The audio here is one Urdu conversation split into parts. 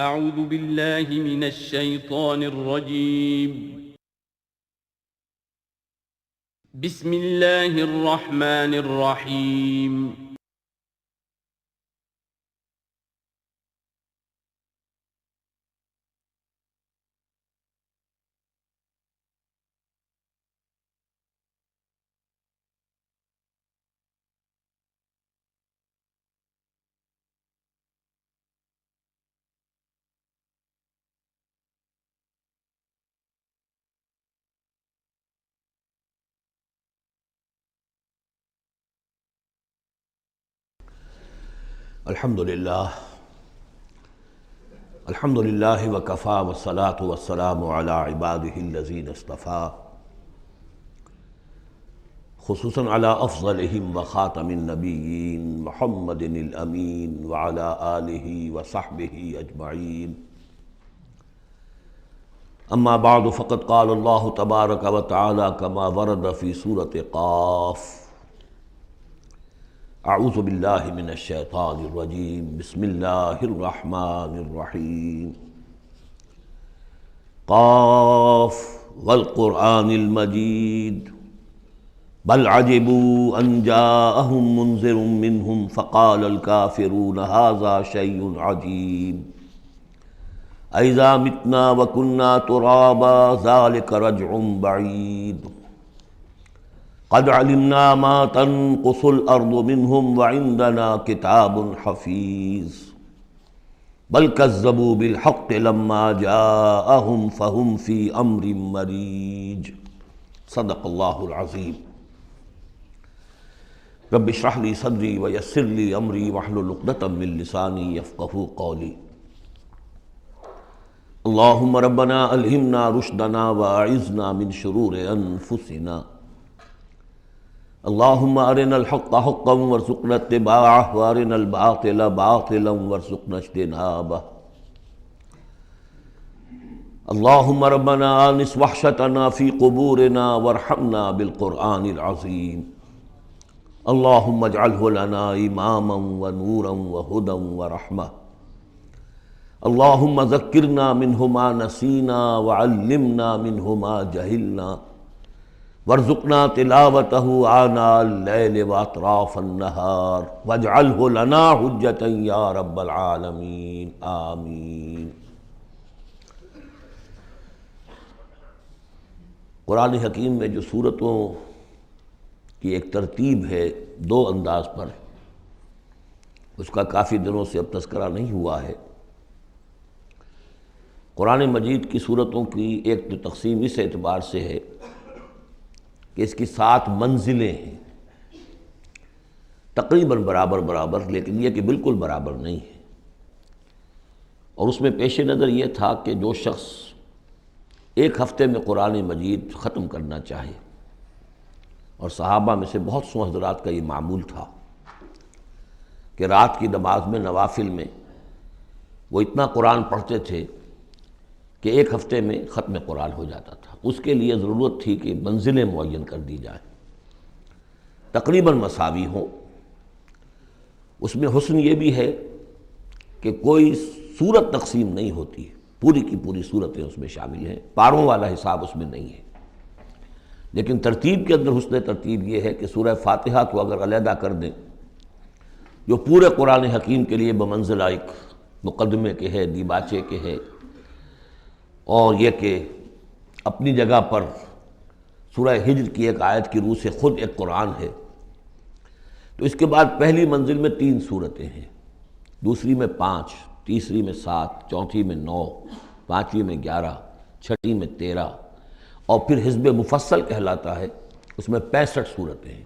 اعوذ باللہ من الشیطان الرجیم بسم اللہ الرحمن الرحیم الحمدللہ وکفا والصلاة والسلام علی عباده الذین اصطفیٰ، خصوصاً علی افضلہم وخاتم النبیین محمد الامین وعلی آلہ وصحبہ اجمعین. اما بعد فقد قال اللہ تبارک وتعالی کما ورد فی سورۃ قاف: اعوذ باللہ من الشیطان الرجیم، بسم اللہ الرحمن الرحیم. قاف والقرآن المجید بل عجبوا ان جاءهم منذر منهم فقال الكافرون هذا شيء عجیب أإذا متنا وكنا ترابا ذلك رجع بعید قد علمنا ما تنقص الأرض منهم وعندنا كتاب حفيظ بل كذبوا بالحق لما جاءهم فهم في أمر مريج. صدق الله العظيم. رب اشرح لي صدري ويسر لي أمري واحلل عقدة من لساني يفقهوا قولي. اللهم ربنا ألهمنا رشدنا وأعذنا من شرور أنفسنا. اللهم أرنا الحق حقا وارزقنا اتباعه وأرنا الباطل باطلا وارزقنا اجتنابه. اللهم ربنا آنس وحشتنا في قبورنا وارحمنا بالقرآن العظيم. اللهم اجعله لنا إماما ونورا وهدى ورحمة. اللهم ذكرنا منه ما نسينا وعلمنا منه ما جهلنا وارزقنا تلاوته آناء الليل وأطراف النهار واجعله لنا حجة يا رب العالمين آمین. قرآن حکیم میں جو سورتوں کی ایک ترتیب ہے دو انداز پر، اس کا کافی دنوں سے اب تذکرہ نہیں ہوا ہے. قرآن مجید کی سورتوں کی ایک تو تقسیم اس اعتبار سے ہے کہ اس کی 7 منزلیں ہیں، تقریباً برابر، لیکن یہ کہ بالکل برابر نہیں ہے. اور اس میں پیش نظر یہ تھا کہ جو شخص ایک ہفتے میں قرآن مجید ختم کرنا چاہے، اور صحابہ میں سے بہت سو حضرات کا یہ معمول تھا کہ رات کی نماز میں نوافل میں وہ اتنا قرآن پڑھتے تھے کہ ایک ہفتے میں ختم قرآن ہو جاتا تھا. اس کے لیے ضرورت تھی کہ منزلیں معین کر دی جائیں، تقریباً مساوی ہوں. اس میں حسن یہ بھی ہے کہ کوئی سورت تقسیم نہیں ہوتی، پوری کی پوری صورتیں اس میں شامل ہیں، پاروں والا حساب اس میں نہیں ہے. لیکن ترتیب کے اندر حسن ترتیب یہ ہے کہ سورہ فاتحہ کو اگر علیحدہ کر دیں، جو پورے قرآن حکیم کے لیے بمنزلہ ایک مقدمے کے ہے، دیباچے کے ہے، اور یہ کہ اپنی جگہ پر سورہ ہجر کی ایک آیت کی روح سے خود ایک قرآن ہے، تو اس کے بعد پہلی منزل میں 3 صورتیں ہیں، دوسری میں 5، تیسری میں 7، چوتھی میں 9، پانچویں میں 11، چھٹی میں 13، اور پھر حزب مفصل کہلاتا ہے، اس میں 65 صورتیں ہیں.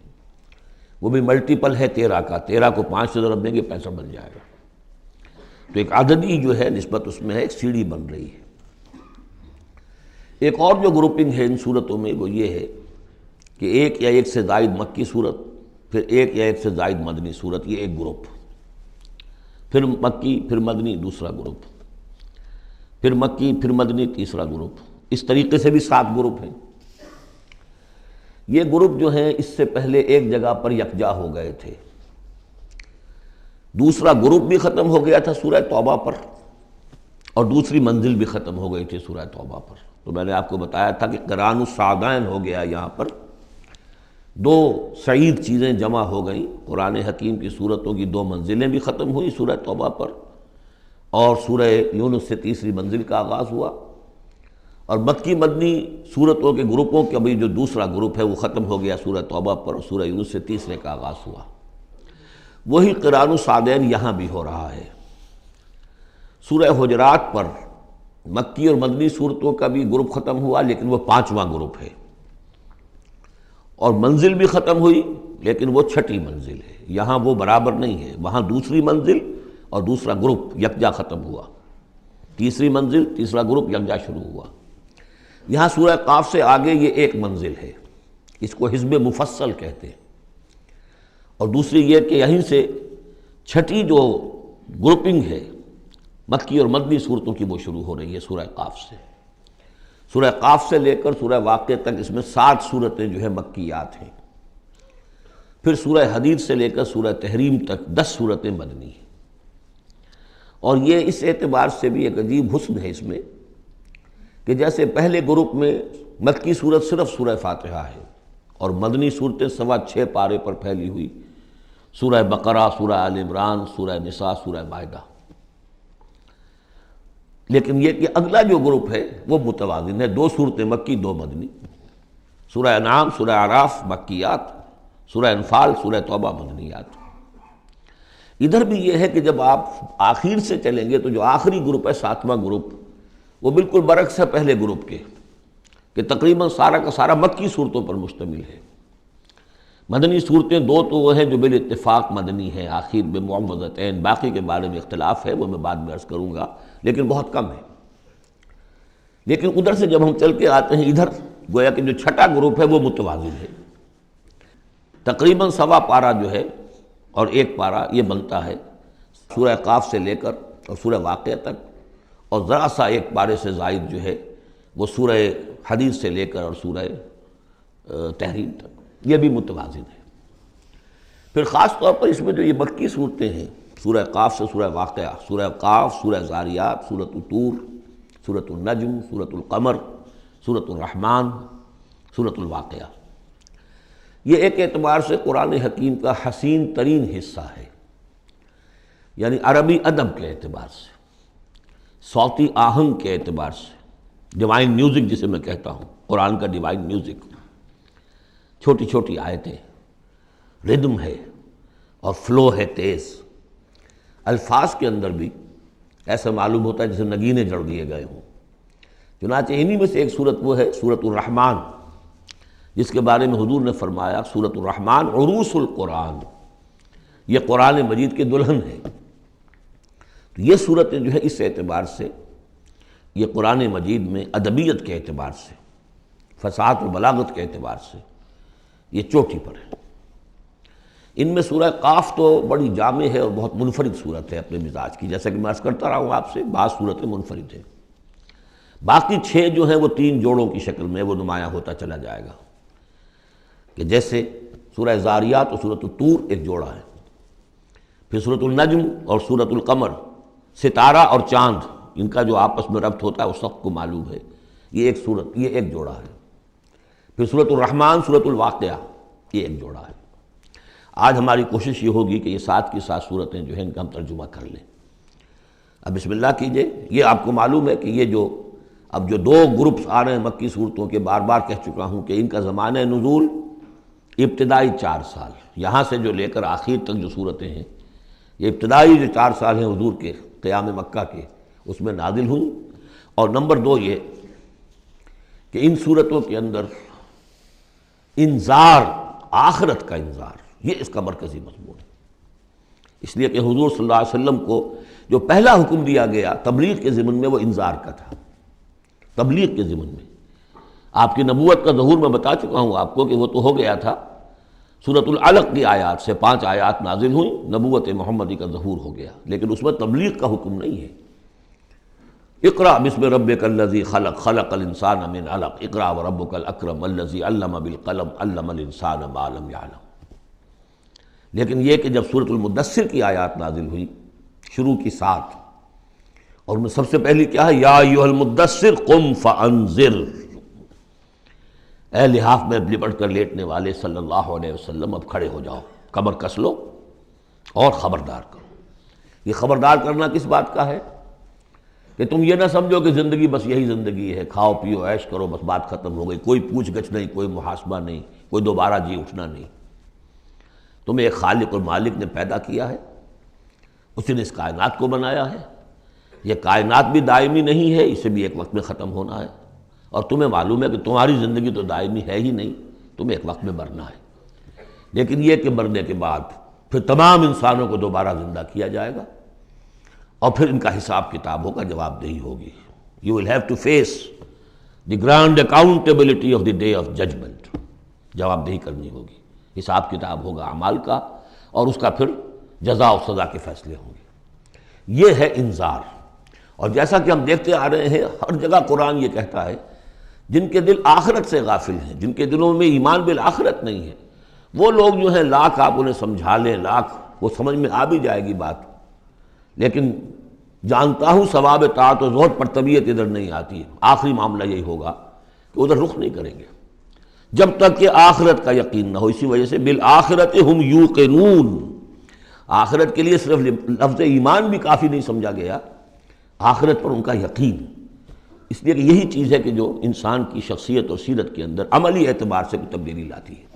وہ بھی ملٹیپل ہے 13 کا، 13 کو 5 سے ضرب دیں گے 65 بن جائے گا. تو ایک عددی جو ہے نسبت اس میں ہے، ایک سیڑھی بن رہی ہے. ایک اور جو گروپنگ ہے ان صورتوں میں وہ یہ ہے کہ ایک یا ایک سے زائد مکی صورت، پھر ایک یا ایک سے زائد مدنی صورت، یہ ایک گروپ، پھر مکی پھر مدنی دوسرا گروپ، پھر مکی پھر مدنی تیسرا گروپ. اس طریقے سے بھی 7 گروپ ہیں. یہ گروپ جو ہیں اس سے پہلے ایک جگہ پر یکجا ہو گئے تھے. دوسرا گروپ بھی ختم ہو گیا تھا سورہ توبہ پر، اور دوسری منزل بھی ختم ہو گئی تھی سورہ توبہ پر۔ تو میں نے آپ کو بتایا تھا کہ قران السعدین ہو گیا، یہاں پر دو سعید چیزیں جمع ہو گئیں۔ قرآن حکیم کی صورتوں کی دو منزلیں بھی ختم ہوئی سورہ توبہ پر، اور سورہ یونس سے تیسری منزل کا آغاز ہوا، اور مکی مدنی صورتوں کے گروپوں کا بھی جو دوسرا گروپ ہے وہ ختم ہو گیا سورہ توبہ پر، اور سورہ یونس سے تیسرے کا آغاز ہوا۔ وہی قران السعدین یہاں بھی ہو رہا ہے۔ سورہ حجرات پر مکی اور مدنی صورتوں کا بھی گروپ ختم ہوا، لیکن وہ 5واں گروپ ہے، اور منزل بھی ختم ہوئی لیکن وہ 6ٹھی منزل ہے۔ یہاں وہ برابر نہیں ہے، وہاں دوسری منزل اور دوسرا گروپ یکجا ختم ہوا، تیسری منزل تیسرا گروپ یکجا شروع ہوا۔ یہاں سورہ قاف سے آگے یہ ایک منزل ہے، اس کو حزب مفصل کہتے ہیں، اور دوسری یہ کہ یہیں سے 6ٹھی جو گروپنگ ہے مکی اور مدنی صورتوں کی وہ شروع ہو رہی ہے سورہ قاف سے۔ سورہ قاف سے لے کر سورہ واقعہ تک اس میں 7 صورتیں جو ہیں مکیات ہیں، پھر سورہ حدید سے لے کر سورہ تحریم تک 10 صورتیں مدنی ہیں۔ اور یہ اس اعتبار سے بھی ایک عجیب حسن ہے اس میں کہ جیسے پہلے گروپ میں مکی صورت صرف سورہ فاتحہ ہے، اور مدنی صورتیں 6.25 پارے پر پھیلی ہوئی، سورہ بقرہ، سورہ آل عمران، سورہ نساء، سورہ مائدہ۔ لیکن یہ کہ اگلا جو گروپ ہے وہ متوازن ہے، 2 صورتیں مکی 2 مدنی، سورہ انعام، سورہ اعراف مکیات، سورہ انفال، سورہ توبہ مدنیات۔ ادھر بھی یہ ہے کہ جب آپ آخر سے چلیں گے تو جو آخری گروپ ہے 7واں گروپ، وہ بالکل برعکس ہے پہلے گروپ کے، کہ تقریباً سارا کا سارا مکی صورتوں پر مشتمل ہے۔ مدنی صورتیں 2 تو وہ ہیں جو بالاتفاق مدنی ہیں، آخر میں معوذتین، باقی کے بارے میں اختلاف ہے، وہ میں بعد میں عرض کروں گا، لیکن بہت کم ہے۔ لیکن ادھر سے جب ہم چل کے آتے ہیں ادھر، گویا کہ جو 6ٹھا گروپ ہے وہ متوازن ہے، تقریباً 1.25 پارہ جو ہے اور 1 پارہ یہ بنتا ہے سورہ قاف سے لے کر اور سورہ واقعہ تک، اور ذرا سا 1 پارے سے زائد جو ہے وہ سورہ حدید سے لے کر اور سورہ تحریم تک، یہ بھی متوازن ہے۔ پھر خاص طور پر اس میں جو یہ مکی صورتیں ہیں، سورہ قاف سے سورہ واقعہ، سورہ قاف، سورہ زاریات، سورۃ الطور، سورۃ النجم، سورۃ القمر، سورۃ الرحمن، سورۃ الواقعہ، یہ ایک اعتبار سے قرآن حکیم کا حسین ترین حصہ ہے، یعنی عربی ادب کے اعتبار سے، صوتی آہنگ کے اعتبار سے، ڈیوائن میوزک جسے میں کہتا ہوں، قرآن کا ڈیوائن میوزک، چھوٹی چھوٹی آیتیں، ردم ہے اور فلو ہے تیز، الفاظ کے اندر بھی ایسا معلوم ہوتا ہے جیسے نگینے جڑ دیے گئے ہوں۔ چنانچہ انہی میں سے ایک صورت وہ ہے سورۃ الرحمن، جس کے بارے میں حضور نے فرمایا سورۃ الرحمن عروس القرآن، یہ قرآن مجید کے دلہن ہے۔ تو یہ صورتیں جو ہے اس اعتبار سے، یہ قرآن مجید میں ادبیت کے اعتبار سے، فصاحت و بلاغت کے اعتبار سے یہ چوٹی پر ہے۔ ان میں سورہ قاف تو بڑی جامع ہے اور بہت منفرد صورت ہے اپنے مزاج کی، جیسا کہ میں عرض کرتا رہا ہوں آپ سے، بعض صورتیں منفرد ہیں، باقی 6 جو ہیں وہ 3 جوڑوں کی شکل میں وہ نمایاں ہوتا چلا جائے گا، کہ جیسے سورہ زاریات اور سورۃ الطور ایک جوڑا ہے، پھر سورۃ النجم اور سورۃ القمر، ستارہ اور چاند، ان کا جو آپس میں ربط ہوتا ہے وہ سب کو معلوم ہے، یہ ایک صورت، یہ ایک جوڑا ہے۔ پھر سورۃ الرحمن، سورۃ الواقعہ، یہ ایک جوڑا ہے۔ آج ہماری کوشش یہ ہوگی کہ یہ 7 کی 7 صورتیں جو ہیں ان کا ہم ترجمہ کر لیں۔ اب بسم اللہ کیجئے۔ یہ آپ کو معلوم ہے کہ یہ جو اب جو 2 گروپس آ رہے ہیں مکی صورتوں کے، بار بار کہہ چکا ہوں کہ ان کا زمانہ نزول ابتدائی 4 سال، یہاں سے جو لے کر آخر تک جو صورتیں ہیں، یہ ابتدائی جو 4 سال ہیں حضور کے قیام مکہ کے، اس میں نازل ہوئیں۔ اور نمبر 2 یہ کہ ان صورتوں کے اندر انذار، آخرت کا انذار، یہ اس کا مرکزی مضمون ہے، اس لیے کہ حضور صلی اللہ علیہ وسلم کو جو پہلا حکم دیا گیا تبلیغ کے ضمن میں وہ انذار کا تھا، تبلیغ کے ضمن میں۔ آپ کی نبوت کا ظہور میں بتا چکا ہوں آپ کو کہ وہ تو ہو گیا تھا، سورۃ العلق کی آیات سے 5 آیات نازل ہوئیں، نبوت محمدی کا ظہور ہو گیا، لیکن اس میں تبلیغ کا حکم نہیں ہے۔ اقرأ بسم ربک الذی خلق، خلق الانسان من علق، اقرأ وربک الاکرم الذی علم بالقلم، علم الانسان ما لم یعلم۔ لیکن یہ کہ جب سورۃ المدثر کی آیات نازل ہوئی شروع کی 7، اور ان میں سب سے پہلی کیا ہے؟ یا ایھا المدثر قم فانذر، اے لحاف میں لپٹ کر لیٹنے والے صلی اللہ علیہ وسلم اب کھڑے ہو جاؤ، کمر کس لو اور خبردار کرو۔ یہ خبردار کرنا کس بات کا ہے؟ کہ تم یہ نہ سمجھو کہ زندگی بس یہی زندگی ہے، کھاؤ پیو عیش کرو بس بات ختم ہو گئی، کوئی پوچھ گچھ نہیں، کوئی محاسبہ نہیں، کوئی دوبارہ جی اٹھنا نہیں۔ تمہیں ایک خالق اور مالک نے پیدا کیا ہے، اسی نے اس کائنات کو بنایا ہے، یہ کائنات بھی دائمی نہیں ہے، اسے بھی ایک وقت میں ختم ہونا ہے، اور تمہیں معلوم ہے کہ تمہاری زندگی تو دائمی ہے ہی نہیں، تمہیں ایک وقت میں مرنا ہے۔ لیکن یہ کہ مرنے کے بعد پھر تمام انسانوں کو دوبارہ زندہ کیا جائے گا، اور پھر ان کا حساب کتاب ہوگا، جواب دہی ہوگی۔ You will have to face the grand accountability of the day of judgment، جواب دہی کرنی ہوگی، حساب کتاب ہوگا اعمال کا، اور اس کا پھر جزا و سزا کے فیصلے ہوں گے۔ یہ ہے انذار۔ اور جیسا کہ ہم دیکھتے آ رہے ہیں، ہر جگہ قرآن یہ کہتا ہے جن کے دل آخرت سے غافل ہیں، جن کے دلوں میں ایمان بالآخرت نہیں ہے، وہ لوگ جو ہیں لاکھ آپ انہیں سمجھا لیں، لاکھ وہ سمجھ میں آ بھی جائے گی بات، لیکن جانتا ہوں ثواب طاعت و زہد پر طبیعت ادھر نہیں آتی۔ آخری معاملہ یہی ہوگا کہ ادھر رخ نہیں کریں گے جب تک کہ آخرت کا یقین نہ ہو۔ اسی وجہ سے بالآخرت ہم یوقنون، آخرت کے لیے صرف لفظ ایمان بھی کافی نہیں سمجھا گیا، آخرت پر ان کا یقین، اس لیے کہ یہی چیز ہے کہ جو انسان کی شخصیت اور سیرت کے اندر عملی اعتبار سے کوئی تبدیلی لاتی ہے۔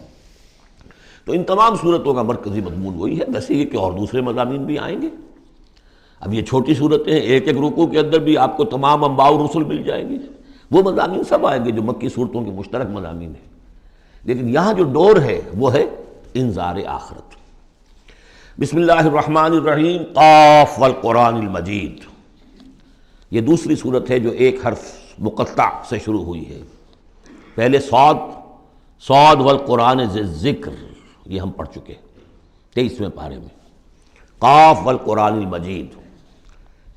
تو ان تمام صورتوں کا مرکزی مضمون وہی ہے، ویسے یہ کہ اور دوسرے مضامین بھی آئیں گے۔ اب یہ چھوٹی صورتیں ہیں، ایک ایک رکوع کے اندر بھی آپ کو تمام انباء و رسل مل جائیں گے، وہ مضامین سب آئیں گے جو مکی صورتوں کے مشترک مضامین ہیں، لیکن یہاں جو ڈور ہے وہ ہے انذار آخرت۔ بسم اللہ الرحمن الرحیم، قاف والقرآن المجید، یہ دوسری صورت ہے جو ایک حرف مقطع سے شروع ہوئی ہے۔ پہلے صاد والقرآن ذی الذکر، یہ ہم پڑھ چکے 23ویں پارے میں۔ قاف والقرآن المجید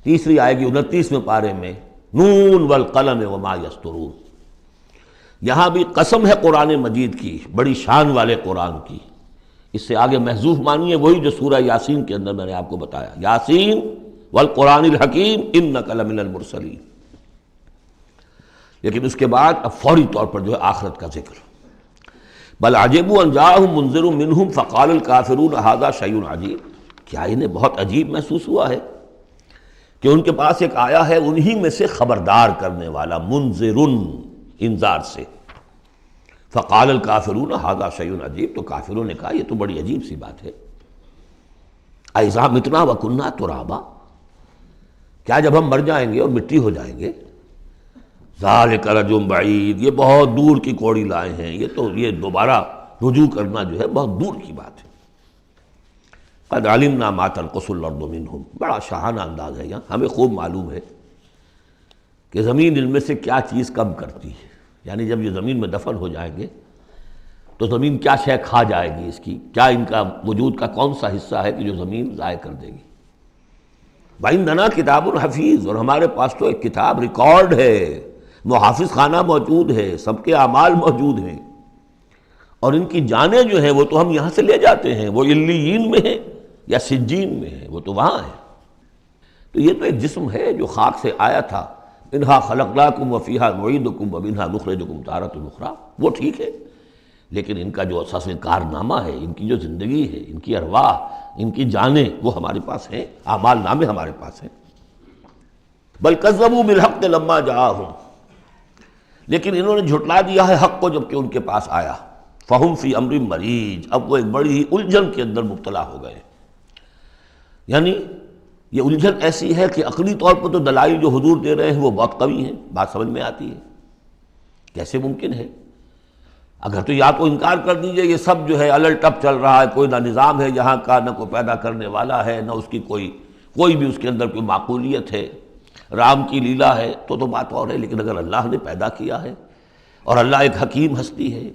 تیسری آئے گی 29ویں پارے میں، نون والقلم وما یسطرون۔ یہاں بھی قسم ہے قرآن مجید کی، بڑی شان والے قرآن کی۔ اس سے آگے محذوف معنی ہے وہی جو سورہ یاسین کے اندر میں نے آپ کو بتایا، یاسین والقرآن الحکیم انک لمن المرسلین۔ لیکن اس کے بعد اب فوری طور پر جو ہے آخرت کا ذکر۔ بل عجبوا ان جاءهم منذر منهم فقال الکافرون ھذا شیء عجیب، کیا انہیں بہت عجیب محسوس ہوا ہے کہ ان کے پاس ایک آیا ہے انہی میں سے خبردار کرنے والا، منذر انذار سے۔ فقال الکافرون ھذا شیء عجیب، تو کافروں نے کہا یہ تو بڑی عجیب سی بات ہے۔ اذا متنا وکنا ترابا، کیا جب ہم مر جائیں گے اور مٹی ہو جائیں گے؟ ذالک رجع بعید، یہ بہت دور کی کوڑی لائے ہیں، یہ دوبارہ رجوع کرنا جو ہے بہت دور کی بات ہے۔ قد علمنا ما تنقص الارض منہم، بڑا شاہانہ انداز ہے یہاں، ہمیں خوب معلوم ہے کہ زمین ان میں سے کیا چیز کم کرتی ہے، یعنی جب یہ زمین میں دفن ہو جائیں گے تو زمین کیا شے کھا جائے گی، اس کی کیا، ان کا وجود کا کون سا حصہ ہے کہ جو زمین ضائع کر دے گی۔ وَعِندَنَا کتاب حفیظ، اور ہمارے پاس تو ایک کتاب ریکارڈ ہے، محافظ خانہ موجود ہے، سب کے اعمال موجود ہیں، اور ان کی جانیں جو ہیں وہ تو ہم یہاں سے لے جاتے ہیں، وہ علیین میں ہیں یا سجین میں ہیں، وہ تو وہاں ہے۔ تو یہ تو ایک جسم ہے جو خاک سے آیا تھا، منہا خلقناکم وفیہا نعیدکم ومنہا نخرجکم تارۃ اخری، وہ ٹھیک ہے، لیکن ان کا جو اساس کارنامہ ہے، ان کی جو زندگی ہے، ان کی ارواح، ان کی جانیں وہ ہمارے پاس ہیں، اعمال نامے ہمارے پاس ہیں۔ بل کذبوا بالحق لما جاءہم، لیکن انہوں نے جھٹلا دیا ہے حق کو جب کہ ان کے پاس آیا۔ فہم فی امر مریج، اب وہ ایک بڑی ہی الجھن کے اندر مبتلا ہو گئے، یعنی یہ الجھن ایسی ہے کہ عقلی طور پر تو دلائل جو حضور دے رہے ہیں وہ بہت قوی ہیں، بات سمجھ میں آتی ہے، کیسے ممکن ہے؟ اگر تو یا تو انکار کر دیجئے یہ سب جو ہے الٹ چل رہا ہے، کوئی نہ نظام ہے یہاں کا، نہ کوئی پیدا کرنے والا ہے، نہ اس کی کوئی بھی اس کے اندر کوئی معقولیت ہے، رام کی لیلا ہے تو بات اور ہے، لیکن اگر اللہ نے پیدا کیا ہے اور اللہ ایک حکیم ہستی ہے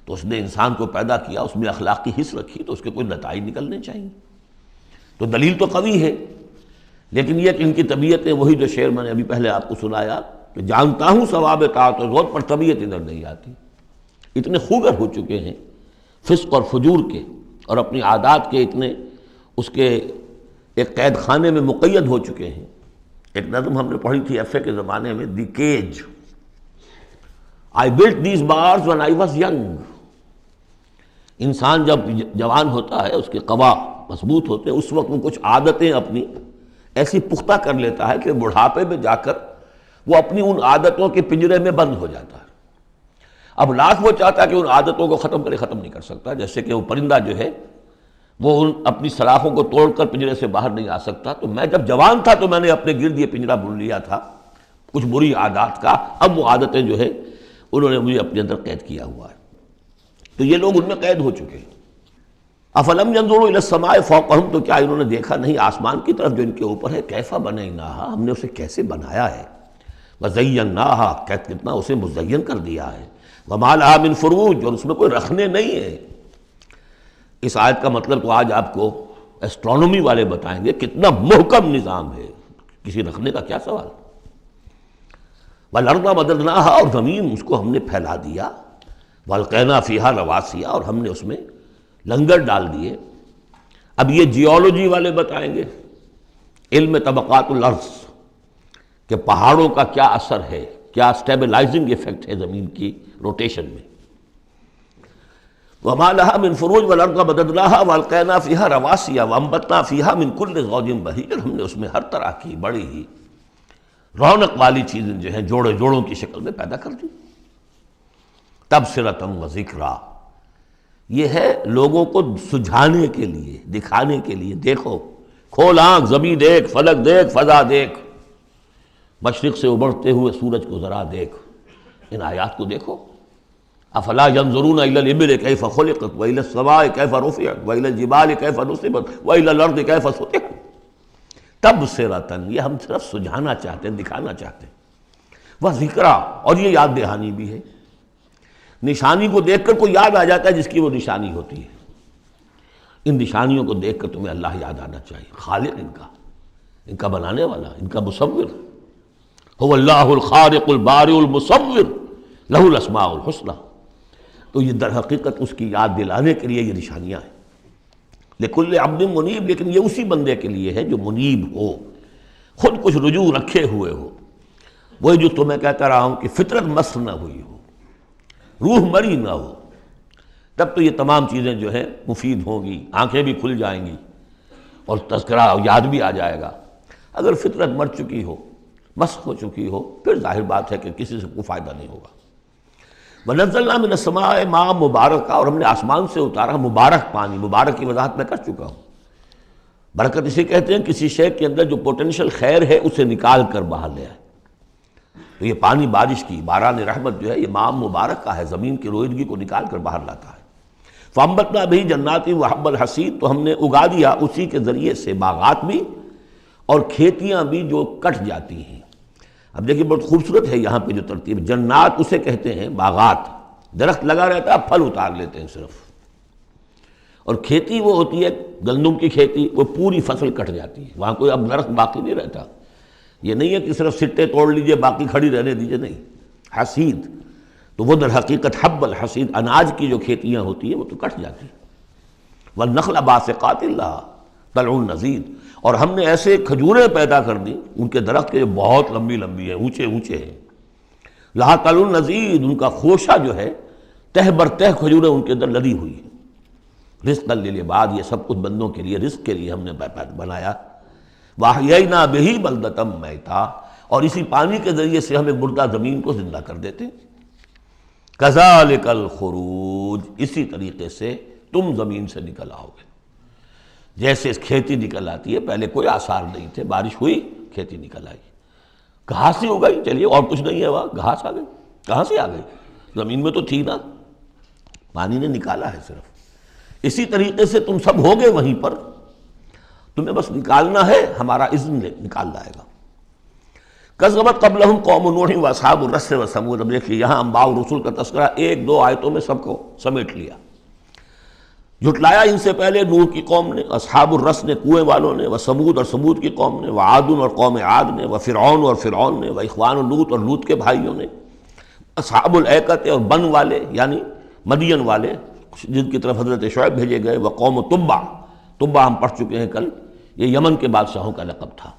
تو اس نے انسان کو پیدا کیا، اس میں اخلاقی حص رکھی، تو اس کے کوئی نتائج نکلنے چاہیے، تو دلیل تو قوی ہے۔ لیکن یہ کہ ان کی طبیعتیں وہی جو شعر میں نے ابھی پہلے آپ کو سنایا کہ جانتا ہوں ثواب طاعت و زہد پر طبیعت ادھر نہیں آتی، اتنے خوگر ہو چکے ہیں فسق اور فجور کے، اور اپنی عادات کے اتنے اس کے ایک قید خانے میں مقید ہو چکے ہیں ایک نظم ہم نے پڑھی تھی ایف اے کے زمانے میں، the cage, I built these bars when I was young. انسان جب جوان ہوتا ہے، اس کے قوا مضبوط ہوتے ہیں، اس وقت وہ کچھ عادتیں اپنی ایسی پختہ کر لیتا ہے کہ بڑھاپے میں جا کر وہ اپنی ان عادتوں کے پنجرے میں بند ہو جاتا ہے۔ اب لاکھ وہ چاہتا ہے کہ ان عادتوں کو ختم نہیں کر سکتا، جیسے کہ وہ پرندہ جو ہے وہ ان اپنی سلاخوں کو توڑ کر پنجرے سے باہر نہیں آ سکتا۔ تو میں جب جوان تھا تو میں نے اپنے گرد یہ پنجرہ بن لیا تھا کچھ بری عادات کا، اب وہ عادتیں جو ہے انہوں نے مجھے اپنے اندر قید کیا ہوا ہے۔ تو یہ لوگ ان میں قید ہو چکے ہیں۔ افلم ينظروا الى السماء فوقهم، تو کیا انہوں نے دیکھا نہیں آسمان کی طرف جو ان کے اوپر ہے، کیف بنیناها، ہم نے اسے کیسے بنایا ہے، وزیناها، کتنا اسے مزین کر دیا ہے، وما لها من فروج، اور اس میں کوئی رکھنے نہیں ہے۔ اس آیت کا مطلب تو آج آپ کو ایسٹرونومی والے بتائیں گے، کتنا محکم نظام ہے، کسی رکھنے کا کیا سوال۔ والارض مددناها، اور زمین اس کو ہم نے پھیلا دیا، والقینا فیہا رواسیا، اور ہم نے اس میں لنگر ڈال دیے۔ اب یہ جیولوجی والے بتائیں گے، علم طبقات الارض، کہ پہاڑوں کا کیا اثر ہے، کیا سٹیبلائزنگ ایفیکٹ ہے زمین کی روٹیشن میں۔ وما لها من فروج والارض مددناها والقینا فیہا رواسیا وانبتنا فیہا من کل زوج بہیج، ہم نے اس میں ہر طرح کی بڑی ہی رونق والی چیزیں جو ہیں جوڑوں کی شکل میں پیدا کر دی۔ تبصرۃ و ذکریٰ، یہ ہے لوگوں کو سجھانے کے لیے، دکھانے کے لیے، دیکھو، کھول آنکھ، زمین دیکھ، فلک دیکھ، فضا دیکھ، مشرق سے ابھرتے ہوئے سورج کو ذرا دیکھ، ان آیات کو دیکھو۔ افلا ينظرون الى الابل كيف خلقت والى السماء كيف رفعت والى الجبال كيف نصبت والى الارض كيف سطحت تبصرۃ، یہ ہم صرف سجھانا چاہتے ہیں، دکھانا چاہتے ہیں، وہ ذکریٰ، اور یہ یاد دہانی بھی ہے۔ نشانی کو دیکھ کر کوئی یاد آ جاتا ہے جس کی وہ نشانی ہوتی ہے۔ ان نشانیوں کو دیکھ کر تمہیں اللہ یاد آنا چاہیے، خالق ان کا بنانے والا، ان کا مصور، هو اللہ الخالق البارئ المصور لہ الاسماء الحسنی۔ تو یہ در حقیقت اس کی یاد دلانے کے لیے یہ نشانیاں ہیں۔ لکل عبد منیب، لیکن یہ اسی بندے کے لیے ہے جو منیب ہو، خود کچھ رجوع رکھے ہوئے ہو، وہی جو تمہیں کہتا رہا ہوں کہ فطرت مست نہ ہوئی ہو، روح مری نہ ہو، تب تو یہ تمام چیزیں جو ہیں مفید ہوں گی، آنکھیں بھی کھل جائیں گی اور تذکرہ یاد بھی آ جائے گا۔ اگر فطرت مر چکی ہو، مسخ ہو چکی ہو، پھر ظاہر بات ہے کہ کسی سے کوئی فائدہ نہیں ہوگا۔ وَنَزَّلْنَا مِنَ السَّمَاءِ مَاءً مُبَارَكًا، اور ہم نے آسمان سے اتارا مبارک پانی۔ مبارک کی وضاحت میں کر چکا ہوں۔ برکت اسے کہتے ہیں کسی شے کے اندر جو پوٹینشیل خیر ہے اسے نکال کر باہر لے آئے۔ تو یہ پانی بارش کی، باران رحمت جو ہے، یہ ماء مبارک کا ہے، زمین کی روئیدگی کو نکال کر باہر لاتا ہے۔ فَأَنبَتْنَا بِهِ جَنَّاتٍ وَحَبَّ الْحَصِيدِ، تو ہم نے اگا دیا اسی کے ذریعے سے باغات بھی اور کھیتیاں بھی جو کٹ جاتی ہیں۔ اب دیکھیے بہت خوبصورت ہے یہاں پہ جو ترتیب، جنات اسے کہتے ہیں باغات، درخت لگا رہتا ہے، پھل اتار لیتے ہیں صرف، اور کھیتی وہ ہوتی ہے گندم کی کھیتی، وہ پوری فصل کٹ جاتی ہے، وہاں کوئی اب درخت باقی نہیں رہتا۔ یہ نہیں ہے کہ صرف سٹے توڑ لیجئے باقی کھڑی رہنے دیجئے، نہیں، حصید تو وہ در حقیقت حب الحصید، اناج کی جو کھیتیاں ہوتی ہیں وہ تو کٹ جاتی ہیں۔ والنخل باسقات لها طلع نضید، اور ہم نے ایسے کھجوریں پیدا کر دی، ان کے درخت کے جو بہت لمبی لمبی ہیں، اونچے اونچے ہیں، لہا طلع نضید، ان کا خوشہ جو ہے تہ بر تہ کھجوریں ان کے اندر لدی ہوئی ہیں۔ رزقا للعباد، یہ سب کچھ بندوں کے لیے، رزق کے لیے ہم نے بنایا۔ وَأَحْيَيْنَا بِهِ بَلْدَةً مَيْتًا، اور اسی پانی کے ذریعے سے ہم ایک مردہ زمین کو زندہ کر دیتے ہیں۔ كَذَلِكَ الْخُرُوجُ، اسی طریقے سے تم زمین سے نکل آؤ گے، جیسے کھیتی نکل آتی ہے، پہلے کوئی آثار نہیں تھے، بارش ہوئی کھیتی نکل آئی، گھاس ہی اگائی، چلیے اور کچھ نہیں ہے، وہاں گھاس آ گئی، کہاں سے آ گئی؟ زمین میں تو تھی نا، پانی نے نکالا ہے صرف۔ اسی طریقے سے تم سب ہوگے وہیں پر، تمہیں بس نکالنا ہے، ہمارا اذن نکال لائے گا۔ کذبت قبلہم قوم نوح واصحاب الرس وثمود، اب دیکھیے یہاں انباء و رسول کا تذکرہ ایک دو آیتوں میں سب کو سمیٹ لیا۔ جھٹلایا ان سے پہلے نوح کی قوم نے، اصحاب الرس نے، کنویں والوں نے، وثمود اور ثمود کی قوم نے، وعاد اور قوم عاد نے، وفرعون اور فرعون نے، واخوان لوط اور لوط کے بھائیوں نے، اصحاب الایکۃ اور بن والے یعنی مدین والے جن کی طرف حضرت شعیب بھیجے گئے، وقوم تبع، تبع ہم پڑھ چکے ہیں کل، یہ یمن کے بادشاہوں کا لقب تھا۔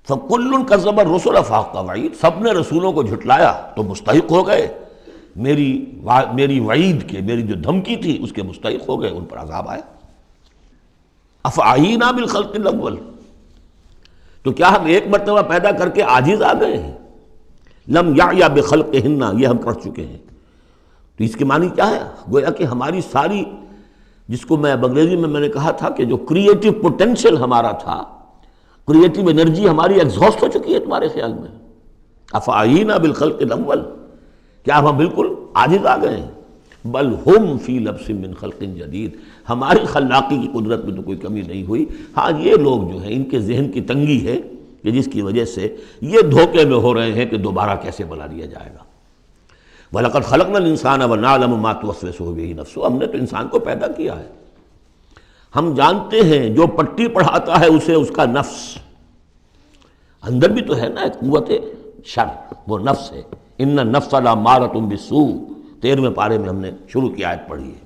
فَكُلٌّ كَذَّبَ الرُّسُلَ فَحَقَّ وَعِيدِ، سب نے رسولوں کو جھٹلایا تو مستحق ہو گئے میری وعید کے، میری جو دھمکی تھی اس کے مستحق ہو گئے، ان پر عذاب آیا۔ افعینہ بالخلق الاول، تو کیا ہم ایک مرتبہ پیدا کر کے عاجز آ گئے ہیں؟ لم یعیا بخلقہن، یہ ہم پڑھ چکے ہیں۔ تو اس کے معنی کیا ہے؟ گویا کہ ہماری ساری، جس کو میں انگریزی میں نے کہا تھا کہ جو کریٹو پوٹینشیل ہمارا تھا، کریٹو انرجی ہماری ایگزاسٹ ہو چکی ہے تمہارے خیال میں؟ افعینہ بالخلق الاول، کیا ہم بالکل عاجز آ گئے ہیں؟ بل ہم فی لبس من خلق جدید، ہماری خلاقی کی قدرت میں تو کوئی کمی نہیں ہوئی۔ ہاں یہ لوگ جو ہیں ان کے ذہن کی تنگی ہے کہ جس کی وجہ سے یہ دھوکے میں ہو رہے ہیں کہ دوبارہ کیسے بنا لیا جائے گا۔ وَلَقَدْ خَلَقْنَا الْإِنسَانَ وَنَعْلَمُ مَا تُوَسْوِسُ بِهِ نَفْسُهُ، ہم نے تو انسان کو پیدا کیا ہے، ہم جانتے ہیں جو پٹی پڑھاتا ہے اسے اس کا نفس، اندر بھی تو ہے نا ایک قوت شر، وہ نفس ہے۔ ان النفس لامارۃ بالسوء، 13ویں پارے میں ہم نے شروع کی آیت پڑھی ہے،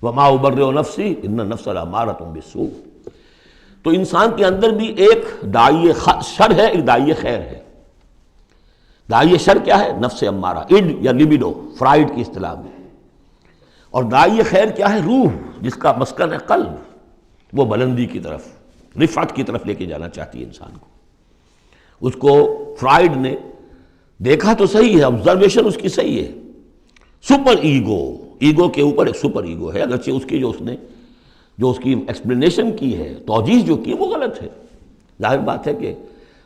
وما ابرئ نفسی ان النفس لامارۃ بالسوء۔ تو انسان کے اندر بھی ایک داعی شر ہے، ایک داعی خیر ہے۔ داعی شر کیا ہے؟ نفس امارہ، اڈ یا لبیڈو فرائڈ کی اصطلاح میں، اور داعی خیر کیا ہے؟ روح، جس کا مسکن ہے قلب، وہ بلندی کی طرف، رفعت کی طرف لے کے جانا چاہتی ہے انسان کو۔ اس کو فرائڈ نے دیکھا تو صحیح ہے، آبزرویشن اس کی صحیح ہے، سپر ایگو کے اوپر ایک سپر ایگو ہے، اگرچہ اس کی جو اس کی ایکسپلینیشن کی ہے، توجیہ جو کی وہ غلط ہے۔ ظاہر بات ہے کہ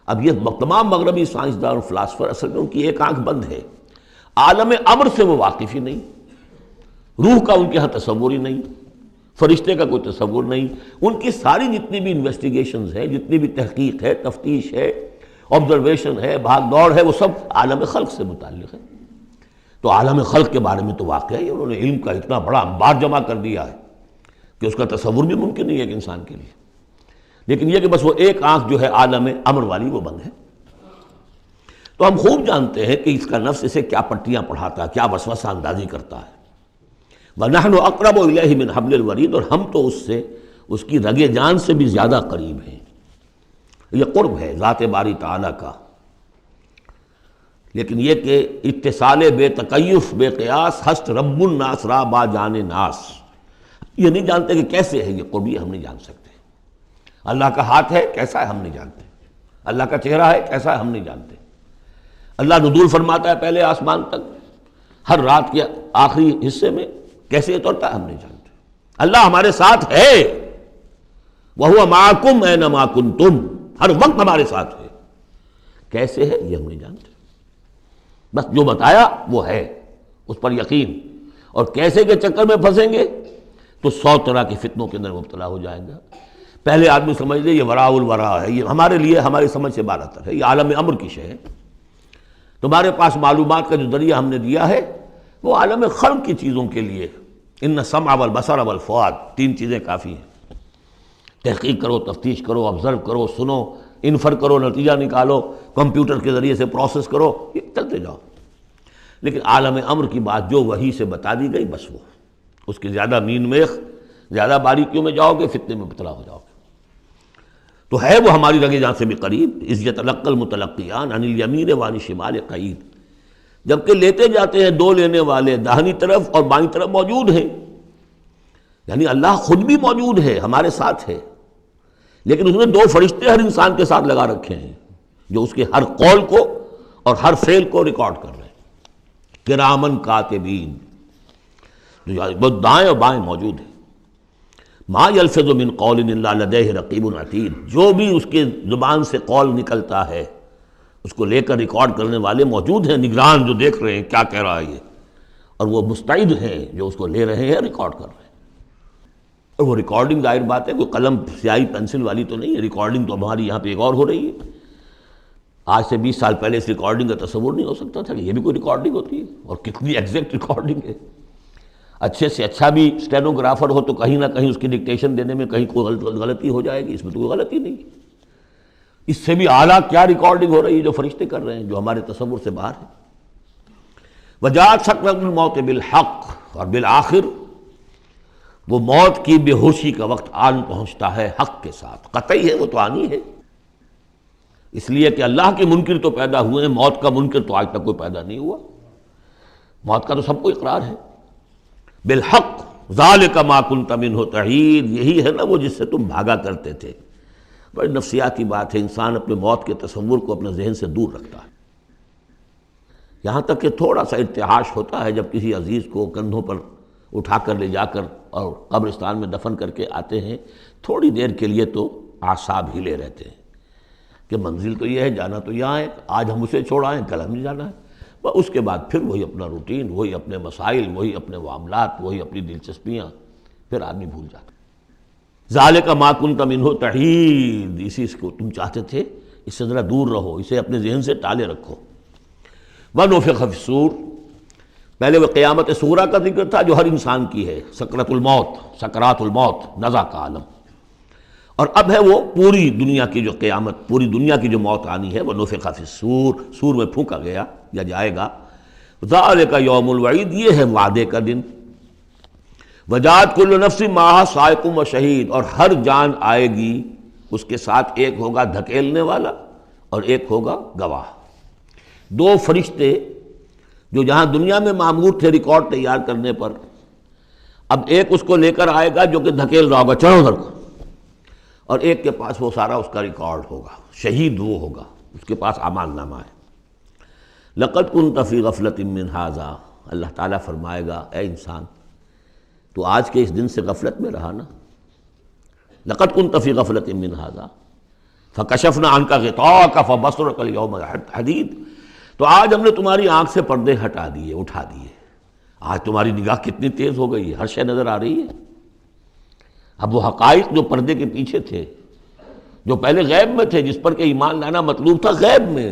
اب یہ تمام مغربی سائنسدان اور فلاسفر اصل میں ان کی ایک آنکھ بند ہے، عالم امر سے وہ واقف ہی نہیں، روح کا ان کے ہاں تصور ہی نہیں، فرشتے کا کوئی تصور نہیں، ان کی ساری جتنی بھی انویسٹیگیشنز ہیں، جتنی بھی تحقیق ہے، تفتیش ہے، آبزرویشن ہے، بھاگ دوڑ ہے، وہ سب عالم خلق سے متعلق ہے۔ تو عالم خلق کے بارے میں تو واقعہ ہے انہوں نے علم کا اتنا بڑا انبار جمع کر دیا ہے کہ اس کا تصور بھی ممکن نہیں ہے ایک انسان کے لیے، لیکن یہ کہ بس وہ ایک آنکھ جو ہے عالم امر والی وہ بند ہے۔ تو ہم خوب جانتے ہیں کہ اس کا نفس اسے کیا پٹیاں پڑھاتا ہے، کیا وسوسہ اندازی کرتا ہے۔ وَنَحْنُ أَقْرَبُ إِلَيْهِ مِنْ حَبْلِ الْوَرِيدِ، اور ہم تو اس سے، اس کی رگ جان سے بھی زیادہ قریب ہیں۔ یہ قرب ہے ذات باری تعالیٰ کا، لیکن یہ کہ اتصال بے تکیف بے قیاس ہست رب الناس را با جان ناس، یہ نہیں جانتے کہ کیسے ہے یہ قرب، یہ ہم نہیں جان سکتے۔ اللہ کا ہاتھ ہے کیسا ہے ہم نہیں جانتے، اللہ کا چہرہ ہے کیسا ہے ہم نہیں جانتے، اللہ نزول فرماتا ہے پہلے آسمان تک ہر رات کے آخری حصے میں، کیسے اترتا ہے ہم نہیں جانتے۔ اللہ ہمارے ساتھ ہے، وَهُوَ مَعَكُمْ أَيْنَمَا كُنْتُمْ، ہر وقت ہمارے ساتھ ہے، کیسے ہے یہ ہم نہیں جانتے، بس جو بتایا وہ ہے، اس پر یقین، اور کیسے کے چکر میں پھنسیں گے تو 100 طرح کے فتنوں کے اندر مبتلا ہو جائیں گا۔ پہلے آدمی سمجھ لے یہ وراء الورا ہے، یہ ہمارے لیے ہماری سمجھ سے بالاتر ہے، یہ عالم امر کی شے ہے۔ تمہارے پاس معلومات کا جو ذریعہ ہم نے دیا ہے وہ عالم خلق کی چیزوں کے لیے، ان السمع والبصر والفؤاد، 3 چیزیں کافی ہیں۔ تحقیق کرو، تفتیش کرو، آبزرو کرو، سنو، انفر کرو، نتیجہ نکالو، کمپیوٹر کے ذریعے سے پروسیس کرو، یہ چلتے جاؤ۔ لیکن عالم امر کی بات جو وحی سے بتا دی گئی بس وہ، اس کی زیادہ مین میخ، زیادہ باریکیوں میں جاؤ گے فتنے میں مبتلا ہو جاؤ گے۔ تو ہے وہ ہماری رگ جان سے بھی قریب، اذ یتلقی المتلقیان عن الیمین وعن الشمال قعید، جبکہ لیتے جاتے ہیں 2 لینے والے داہنی طرف اور بائیں طرف موجود ہیں، یعنی اللہ خود بھی موجود ہے، ہمارے ساتھ ہے، لیکن اس نے 2 فرشتے ہر انسان کے ساتھ لگا رکھے ہیں جو اس کے ہر قول کو اور ہر فعل کو ریکارڈ کر رہے ہیں، کرامن کاتبین، جو دائیں اور بائیں موجود ہیں۔ ما یلفظ من قول الا لدیہ رقیب عتید، جو بھی اس کے زبان سے قول نکلتا ہے اس کو لے کر ریکارڈ کرنے والے موجود ہیں، نگران جو دیکھ رہے ہیں کیا کہہ رہا ہے یہ، اور وہ مستعد ہیں جو اس کو لے رہے ہیں، ریکارڈ کر رہے ہیں۔ اور وہ ریکارڈنگ ظاہر بات ہے کوئی قلم سیاہی پینسل والی تو نہیں ہے، ریکارڈنگ تو ہماری یہاں پہ ایک اور ہو رہی ہے۔ آج سے 20 سال پہلے اس ریکارڈنگ کا تصور نہیں ہو سکتا تھا کہ یہ بھی کوئی ریکارڈنگ ہوتی ہے، اور کتنی ایگزیکٹ ریکارڈنگ ہے۔ اچھے سے اچھا بھی اسٹینوگرافر ہو تو کہیں نہ کہیں اس کی ڈکٹیشن دینے میں کہیں کوئی غلطی ہو جائے گی، اس میں تو کوئی غلطی نہیں۔ اس سے بھی اعلیٰ کیا ریکارڈنگ ہو رہی ہے جو فرشتے کر رہے ہیں، جو ہمارے تصور سے باہر ہے۔ وجاءت سکرۃ الموت بالحق، اور بالآخر وہ موت کی بے ہوشی کا وقت آن پہنچتا ہے حق کے ساتھ، قطعی ہے وہ تو آنی ہے۔ اس لیے کہ اللہ کے منکر تو پیدا ہوئے ہیں، موت کا منکر تو آج تک کوئی پیدا نہیں ہوا۔ موت کا تو سب کو اقرار ہے۔ بالحق ذالک ما کنت منہ تحید، یہی ہے نا وہ جس سے تم بھاگا کرتے تھے۔ بڑی نفسیاتی بات ہے، انسان اپنے موت کے تصور کو اپنے ذہن سے دور رکھتا ہے، یہاں تک کہ تھوڑا سا ارتعاش ہوتا ہے جب کسی عزیز کو کندھوں پر اٹھا کر لے جا کر اور قبرستان میں دفن کر کے آتے ہیں، تھوڑی دیر کے لیے تو اعصاب ہلے رہتے ہیں کہ منزل تو یہ ہے، جانا تو یہاں ہے، آج ہم اسے چھوڑ آئیں، کل ہمیں جانا ہے۔ اس کے بعد پھر وہی اپنا روٹین، وہی اپنے مسائل، وہی اپنے معاملات، وہی اپنی دلچسپیاں، پھر آدمی بھول جاتا ہے۔ ذالک ما کنت منہ تحید، اسی کو تم چاہتے تھے، اس سے ذرا دور رہو، اسے اپنے ذہن سے ٹالے رکھو۔ ونفخ فی الصور، پہلے وہ قیامت صغریٰ کا ذکر تھا جو ہر انسان کی ہے، سکرۃ الموت، سکرات الموت، نزع کا عالم، اور اب ہے وہ پوری دنیا کی جو قیامت، پوری دنیا کی جو موت آنی ہے، ونفخ فی الصور، سور میں پھونکا گیا یا جائے گا۔ ذالک یوم الوعید، یہ ہے وعدے کا دن۔ وجاءت کل نفس معہا سائق و شہید، اور ہر جان آئے گی، اس کے ساتھ ایک ہوگا دھکیلنے والا اور ایک ہوگا گواہ۔ دو فرشتے جو جہاں دنیا میں مامور تھے ریکارڈ تیار کرنے پر، اب ایک اس کو لے کر آئے گا جو کہ دھکیل رہا ہوگا، چلو ادھر کو، اور ایک کے پاس وہ سارا اس کا ریکارڈ ہوگا، شہید وہ ہوگا، اس کے پاس اعمال نامہ ہے۔ لقد كنت في غفلة من هذا، اللہ تعالیٰ فرمائے گا اے انسان تو آج کے اس دن سے غفلت میں رہا نا، لقد كنت في غفلة من هذا فكشفنا عنك غطاءك فبصرك اليوم حديد، تو آج ہم نے تمہاری آنکھ سے پردے ہٹا دیے، اٹھا دیے، آج تمہاری نگاہ کتنی تیز ہو گئی ہے، ہر شے نظر آ رہی ہے۔ اب وہ حقائق جو پردے کے پیچھے تھے، جو پہلے غیب میں تھے، جس پر کہ ایمان لانا مطلوب تھا غیب میں،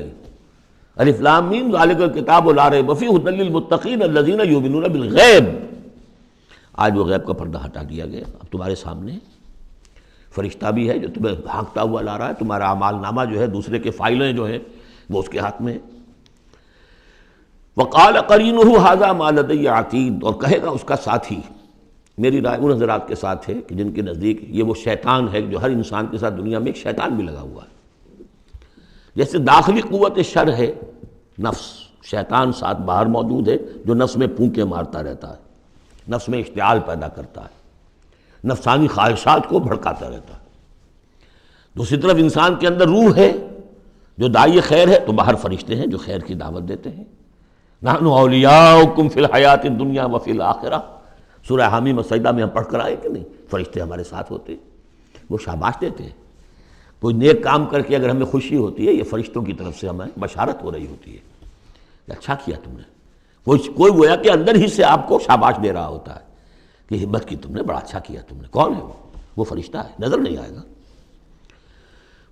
الف لام میم ذالک الکتاب لا ریب فیہ ھدی للمتقین الذین یؤمنون بالغیب، آج وہ غیب کا پردہ ہٹا دیا گیا۔ اب تمہارے سامنے فرشتہ بھی ہے جو تمہیں بھانکتا ہوا لا رہا ہے، تمہارا اعمال نامہ جو ہے، دوسرے کے فائلیں جو ہیں وہ اس کے ہاتھ میں ہے۔ وقال قرینہ ھذا ما لدی عتید، اور کہے گا اس کا ساتھی، میری رائے ان حضرات کے ساتھ ہے کہ جن کے نزدیک یہ وہ شیطان ہے جو ہر انسان کے ساتھ دنیا میں ایک شیطان بھی لگا ہوا ہے، جیسے داخلی قوت شر ہے نفس، شیطان ساتھ باہر موجود ہے جو نفس میں پھونکے مارتا رہتا ہے، نفس میں اشتعال پیدا کرتا ہے، نفسانی خواہشات کو بھڑکاتا رہتا ہے۔ دوسری طرف انسان کے اندر روح ہے جو داعی خیر ہے، تو باہر فرشتے ہیں جو خیر کی دعوت دیتے ہیں۔ نحن اولیاؤکم فی الحیات الدنیا وفی الآخرہ، سورہ حامیم السجدہ میں ہم پڑھ کر آئے کہ نہیں، فرشتے ہمارے ساتھ ہوتے ہیں، وہ شاباش دیتے ہیں۔ کوئی نیک کام کر کے اگر ہمیں خوشی ہوتی ہے، یہ فرشتوں کی طرف سے ہمیں بشارت ہو رہی ہوتی ہے کہ اچھا کیا تم نے، کوئی گویا کہ اندر ہی سے آپ کو شاباش دے رہا ہوتا ہے کہ ہمت کی تم نے، بڑا اچھا کیا تم نے۔ کون ہے وہ فرشتہ ہے، نظر نہیں آئے گا۔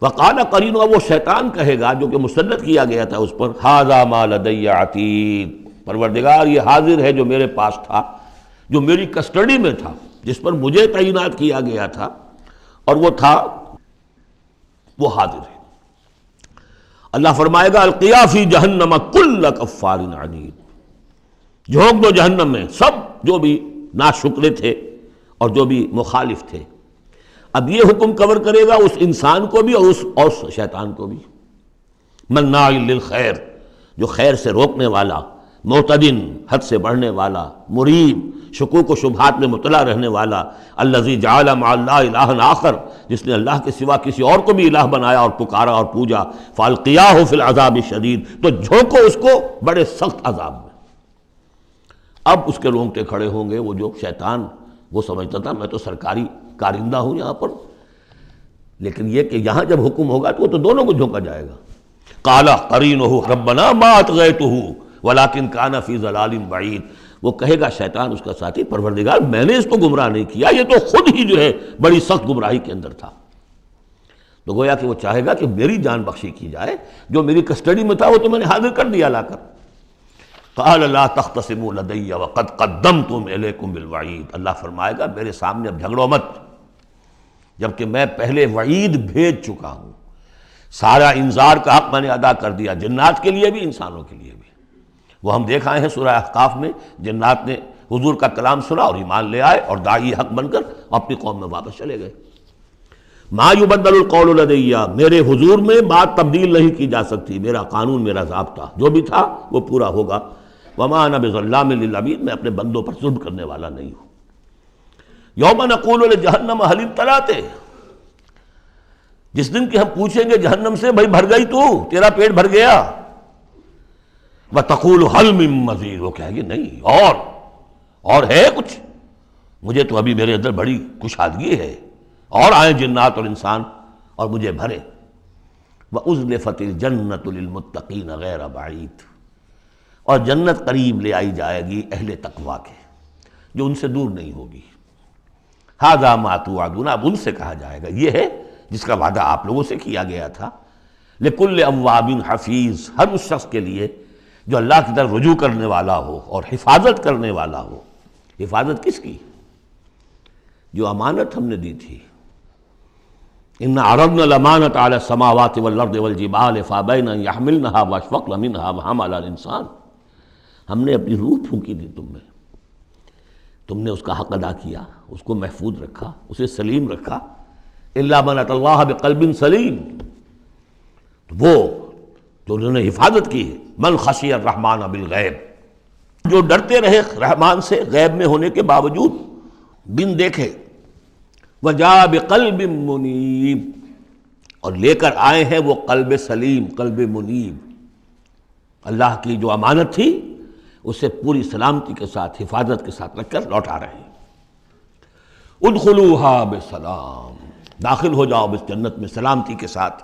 وقال قرینہ، وہ شیطان کہے گا جو کہ مسلط کیا گیا تھا اس پر، ھذا ما لدی عتید، پروردگار یہ حاضر ہے جو میرے پاس تھا، جو میری کسٹڈی میں تھا، جس پر مجھے تعینات کیا گیا تھا، اور وہ تھا، وہ حاضر ہے۔ اللہ فرمائے گا القیا فی جہنم کل کفار عنید، جھونک دو جہنم میں سب جو بھی ناشکرے تھے اور جو بھی مخالف تھے۔ اب یہ حکم کور کرے گا اس انسان کو بھی اور اس شیطان کو بھی۔ مناع للخیر، جو خیر سے روکنے والا، معتدن، حد سے بڑھنے والا، مریب، شکوک و شبہات میں مبتلا رہنے والا، الذی جعل مع اللہ الہا آخر، جس نے اللہ کے سوا کسی اور کو بھی الہ بنایا اور پکارا اور پوجا، فالقیاہ فی العذاب الشدید، تو جھونکو اس کو بڑے سخت عذاب میں۔ اب اس کے رونگٹے کھڑے ہوں گے، وہ جو شیطان، وہ سمجھتا تھا میں تو سرکاری کارندہ ہوں یہاں پر، لیکن یہ کہ یہاں جب حکم ہوگا تو وہ تو دونوں کو جھونکا جائے گا۔ قال قرینہ ربنا ما اطغیتہ ولکن کان فی ضلال بعید، وہ کہے گا شیطان اس کا ساتھی، پروردگار میں نے اس کو گمراہ نہیں کیا، یہ تو خود ہی جو ہے بڑی سخت گمراہی کے اندر تھا۔ تو گویا کہ وہ چاہے گا کہ میری جان بخشی کی جائے، جو میری کسٹڈی میں تھا وہ تو میں نے حاضر کر دیا لا کر۔ قال لا تختصموا لدی وقد قدمت الیکم بالوعید، اللہ فرمائے گا میرے سامنے اب جھگڑو مت، جبکہ میں پہلے وعید بھیج چکا ہوں، سارا انذار کا حق میں نے ادا کر دیا، جنات کے لیے بھی انسانوں کے لیے بھی۔ وہ ہم دیکھ آئے ہیں سورہ احقاف میں، جنات نے حضور کا کلام سنا اور ایمان لے آئے اور داعی حق بن کر اپنی قوم میں واپس چلے گئے۔ ما یبدل القول لدی، میرے حضور میں بات تبدیل نہیں کی جا سکتی، میرا قانون، میرا ضابطہ جو بھی تھا وہ پورا ہوگا۔ وما انا بظلام للعبید، میں اپنے بندوں پر ظلم کرنے والا نہیں ہوں۔ یوم نقول لجہنم هل امتلأت، جس دن کہ ہم پوچھیں گے جہنم سے بھائی بھر گئی تو، تیرا پیٹ بھر گیا؟ وتقول هل من مزید، وہ کہے گی نہیں اور ہے کچھ، مجھے تو ابھی میرے اندر بڑی کشادگی ہے، اور آئیں جنات اور انسان اور مجھے بھرے۔ وَأُزْلِفَتِ الْجَنَّةُ لِلْمُتَّقِينَ غَيْرَ بَعِيدٍ، اور جنت قریب لے آئی جائے گی اہل تقویٰ کے، جو ان سے دور نہیں ہوگی۔ هَذَا مَا تُوعَدُونَ، اب ان سے کہا جائے گا یہ ہے جس کا وعدہ آپ لوگوں سے کیا گیا تھا۔ لِكُلِّ أَوَّابٍ حَفِيظٍ، ہر اس شخص کے لیے جو اللہ کی طرف رجوع کرنے والا ہو اور حفاظت کرنے والا ہو۔ حفاظت کس کی؟ جو امانت ہم نے دی تھی۔ اِنَّا عَرَضْنَا الْأَمَانَةَ عَلَى السَّمَاوَاتِ وَالْأَرْضِ وَالْجِبَالِ فَأَبَيْنَ أَن يَحْمِلْنَهَا وَأَشْفَقْنَ مِنْهَا وَحَمَلَهَا الْإِنسَانُ، ہم نے اپنی روح پھونکی تھی تم میں، تم نے اس کا حق ادا کیا، اس کو محفوظ رکھا، اسے سلیم رکھا۔ إِلَّا مَنْ أَتَى اللَّهَ بِقَلْبٍ سَلِيمٍ، تو وہ جو انہوں نے حفاظت کی ہے۔ مَنْ خَشِيَ الرَّحْمَنَ بِالْغَيْبِ، جو ڈرتے رہے رحمان سے غیب میں ہونے کے باوجود، بن دیکھے۔ وَجَاءَ بِقَلْبٍ مُنِيبٍ، اور لے کر آئے ہیں وہ قلب سلیم، قلب منیب، اللہ کی جو امانت تھی اسے پوری سلامتی کے ساتھ، حفاظت کے ساتھ رکھ کر لوٹا رہے ہیں۔ ادخلوها بسلام، داخل ہو جاؤ اس جنت میں سلامتی کے ساتھ۔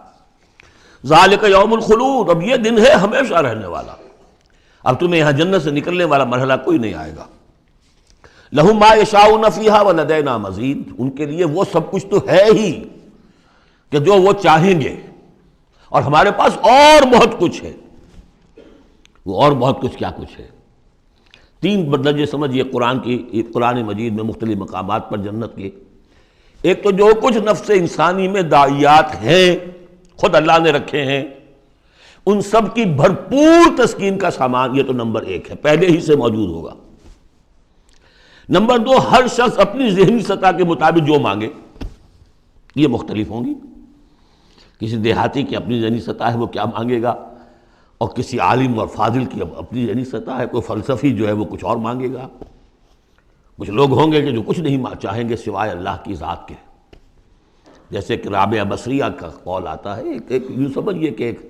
ذالک یوم الخلود، اب یہ دن ہے ہمیشہ رہنے والا، اب تمہیں یہاں جنت سے نکلنے والا مرحلہ کوئی نہیں آئے گا۔ لہم ما یشاؤون فیہا ولدینا مزید، ان کے لیے وہ سب کچھ تو ہے ہی کہ جو وہ چاہیں گے، اور ہمارے پاس اور بہت کچھ ہے۔ وہ اور بہت کچھ کیا کچھ ہے؟ تین درجے سمجھیے قرآن مجید میں مختلف مقامات پر جنت کے۔ ایک تو جو کچھ نفس انسانی میں داعیات ہیں خود اللہ نے رکھے ہیں، ان سب کی بھرپور تسکین کا سامان، یہ تو نمبر ایک ہے، پہلے ہی سے موجود ہوگا۔ نمبر دو، ہر شخص اپنی ذہنی سطح کے مطابق جو مانگے، یہ مختلف ہوں گی۔ کسی دیہاتی کی اپنی ذہنی سطح ہے، وہ کیا مانگے گا، اور کسی عالم اور فاضل کی اپنی ذہنی سطح ہے، کوئی فلسفی جو ہے وہ کچھ اور مانگے گا۔ کچھ لوگ ہوں گے کہ جو کچھ نہیں چاہیں گے سوائے اللہ کی ذات کے، جیسے کہ رابعہ بصریہ کا قول آتا ہے، ایک یوں سمجھیے کہ ایک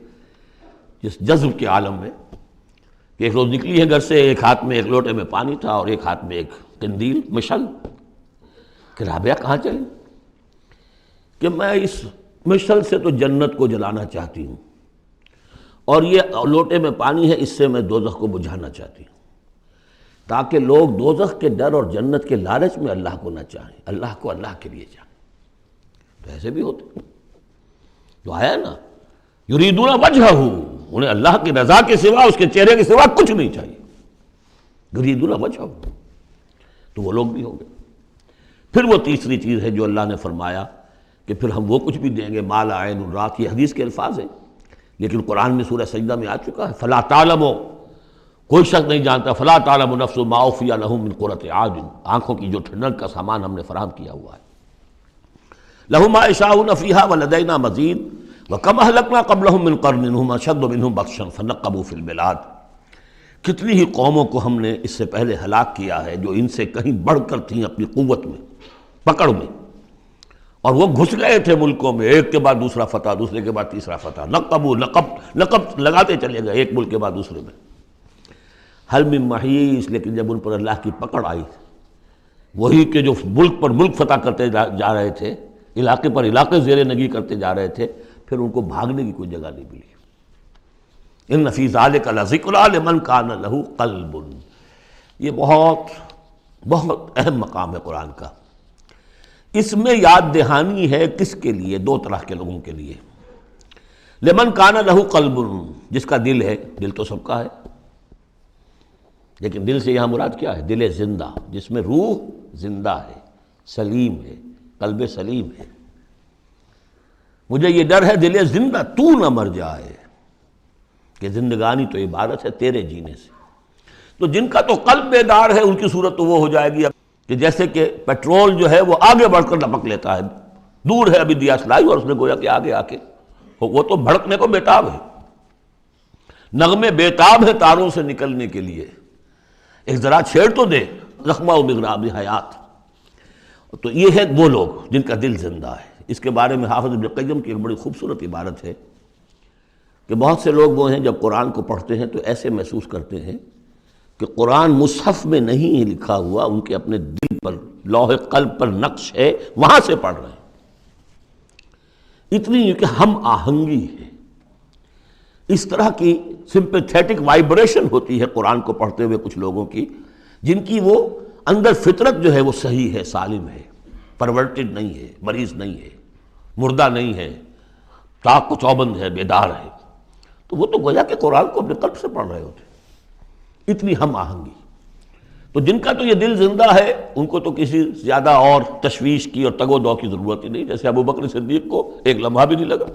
جس جذب کے عالم میں کہ ایک روز نکلی ہے گھر سے، ایک ہاتھ میں ایک لوٹے میں پانی تھا اور ایک ہاتھ میں ایک قندیل، مشل، کہ رابعہ کہاں چلی؟ کہ میں اس مشل سے تو جنت کو جلانا چاہتی ہوں، اور یہ لوٹے میں پانی ہے، اس سے میں دوزخ کو بجھانا چاہتی ہوں، تاکہ لوگ دوزخ کے ڈر اور جنت کے لالچ میں اللہ کو نہ چاہیں، اللہ کو اللہ کے لیے چاہیں۔ تو ایسے بھی ہوتے تو آیا نا، یریدون وجہہ، انہیں اللہ کی رضا کے سوا، اس کے چہرے کے سوا کچھ نہیں چاہیے، یریدون وجہہ، تو وہ لوگ بھی ہوں گے۔ پھر وہ تیسری چیز ہے جو اللہ نے فرمایا کہ پھر ہم وہ کچھ بھی دیں گے، ما لا عین رات، یہ حدیث کے الفاظ ہیں لیکن قرآن میں سورہ سجدہ میں آ چکا ہے، فلا تعلم، کوئی شخص نہیں جانتا، فلا تعلم نفس ما اخفی لہم من قرۃ اعین، آنکھوں کی جو ٹھنڈک کا سامان ہم نے فراہم کیا ہوا ہے۔ لہم ما یشاؤون فیہا ولدینا مزید وکم اہلکنا قبلہم من قرن ھم اشد منہم بطشا فنقبوا فی البلاد، کتنی ہی قوموں کو ہم نے اس سے پہلے ہلاک کیا ہے جو ان سے کہیں بڑھ کر تھیں اپنی قوت میں، پکڑ میں، اور وہ گھس گئے تھے ملکوں میں، ایک کے بعد دوسرا فتح، دوسرے کے بعد تیسرا فتح، لقب لگاتے چلے گئے ایک ملک کے بعد دوسرے میں۔ حل من محیص، لیکن جب ان پر اللہ کی پکڑ آئی، وہی کہ جو ملک پر ملک فتح کرتے جا رہے تھے، علاقے پر علاقے زیر نگی کرتے جا رہے تھے، پھر ان کو بھاگنے کی کوئی جگہ نہیں ملی۔ ان فی ذلک لذکری لمن کان لہ قلب، یہ بہت بہت اہم مقام ہے قرآن کا۔ اس میں یاد دہانی ہے کس کے لیے؟ دو طرح کے لوگوں کے لیے۔ لمن کان لہ قلب، جس کا دل ہے، دل تو سب کا ہے، لیکن دل سے یہاں مراد کیا ہے؟ دل زندہ، جس میں روح زندہ ہے، سلیم ہے، قلب سلیم ہے۔ مجھے یہ ڈر ہے دل زندہ تو نہ مر جائے، کہ زندگانی تو عبارت ہے تیرے جینے سے۔ تو جن کا تو قلب بیدار ہے ان کی صورت تو وہ ہو جائے گی کہ جیسے کہ پیٹرول جو ہے وہ آگے بڑھ کر لپک لیتا ہے دور ہے ابھی دیا سلائی، اور اس نے گویا کہ آگے آ کے وہ تو بھڑکنے کو بیتاب ہے، نغمے بیتاب ہے تاروں سے نکلنے کے لیے، ایک ذرا چھیڑ تو دے زخمہ و بغراب حیات۔ تو یہ ہے وہ لوگ جن کا دل زندہ ہے۔ اس کے بارے میں حافظ ابن قیم کی ایک بڑی خوبصورت عبارت ہے کہ بہت سے لوگ وہ ہیں جب قرآن کو پڑھتے ہیں تو ایسے محسوس کرتے ہیں کہ قرآن مصحف میں نہیں لکھا ہوا، ان کے اپنے دل پر لوح قلب پر نقش ہے، وہاں سے پڑھ رہے ہیں۔ اتنی کہ ہم آہنگی ہے، اس طرح کی سمپیتھیٹک وائبریشن ہوتی ہے قرآن کو پڑھتے ہوئے کچھ لوگوں کی، جن کی وہ اندر فطرت جو ہے وہ صحیح ہے، سالم ہے، پرورٹڈ نہیں ہے، مریض نہیں ہے، مردہ نہیں ہے، چاق و چوبند ہے، بیدار ہے۔ تو وہ تو گویا کہ قرآن کو اپنے قلب سے پڑھ رہے ہوتے، اتنی ہم آہنگی۔ تو جن کا تو یہ دل زندہ ہے ان کو تو کسی زیادہ اور تشویش کی اور تگ و دو کی ضرورت ہی نہیں، جیسے ابو بکر صدیق کو ایک لمحہ بھی نہیں لگا۔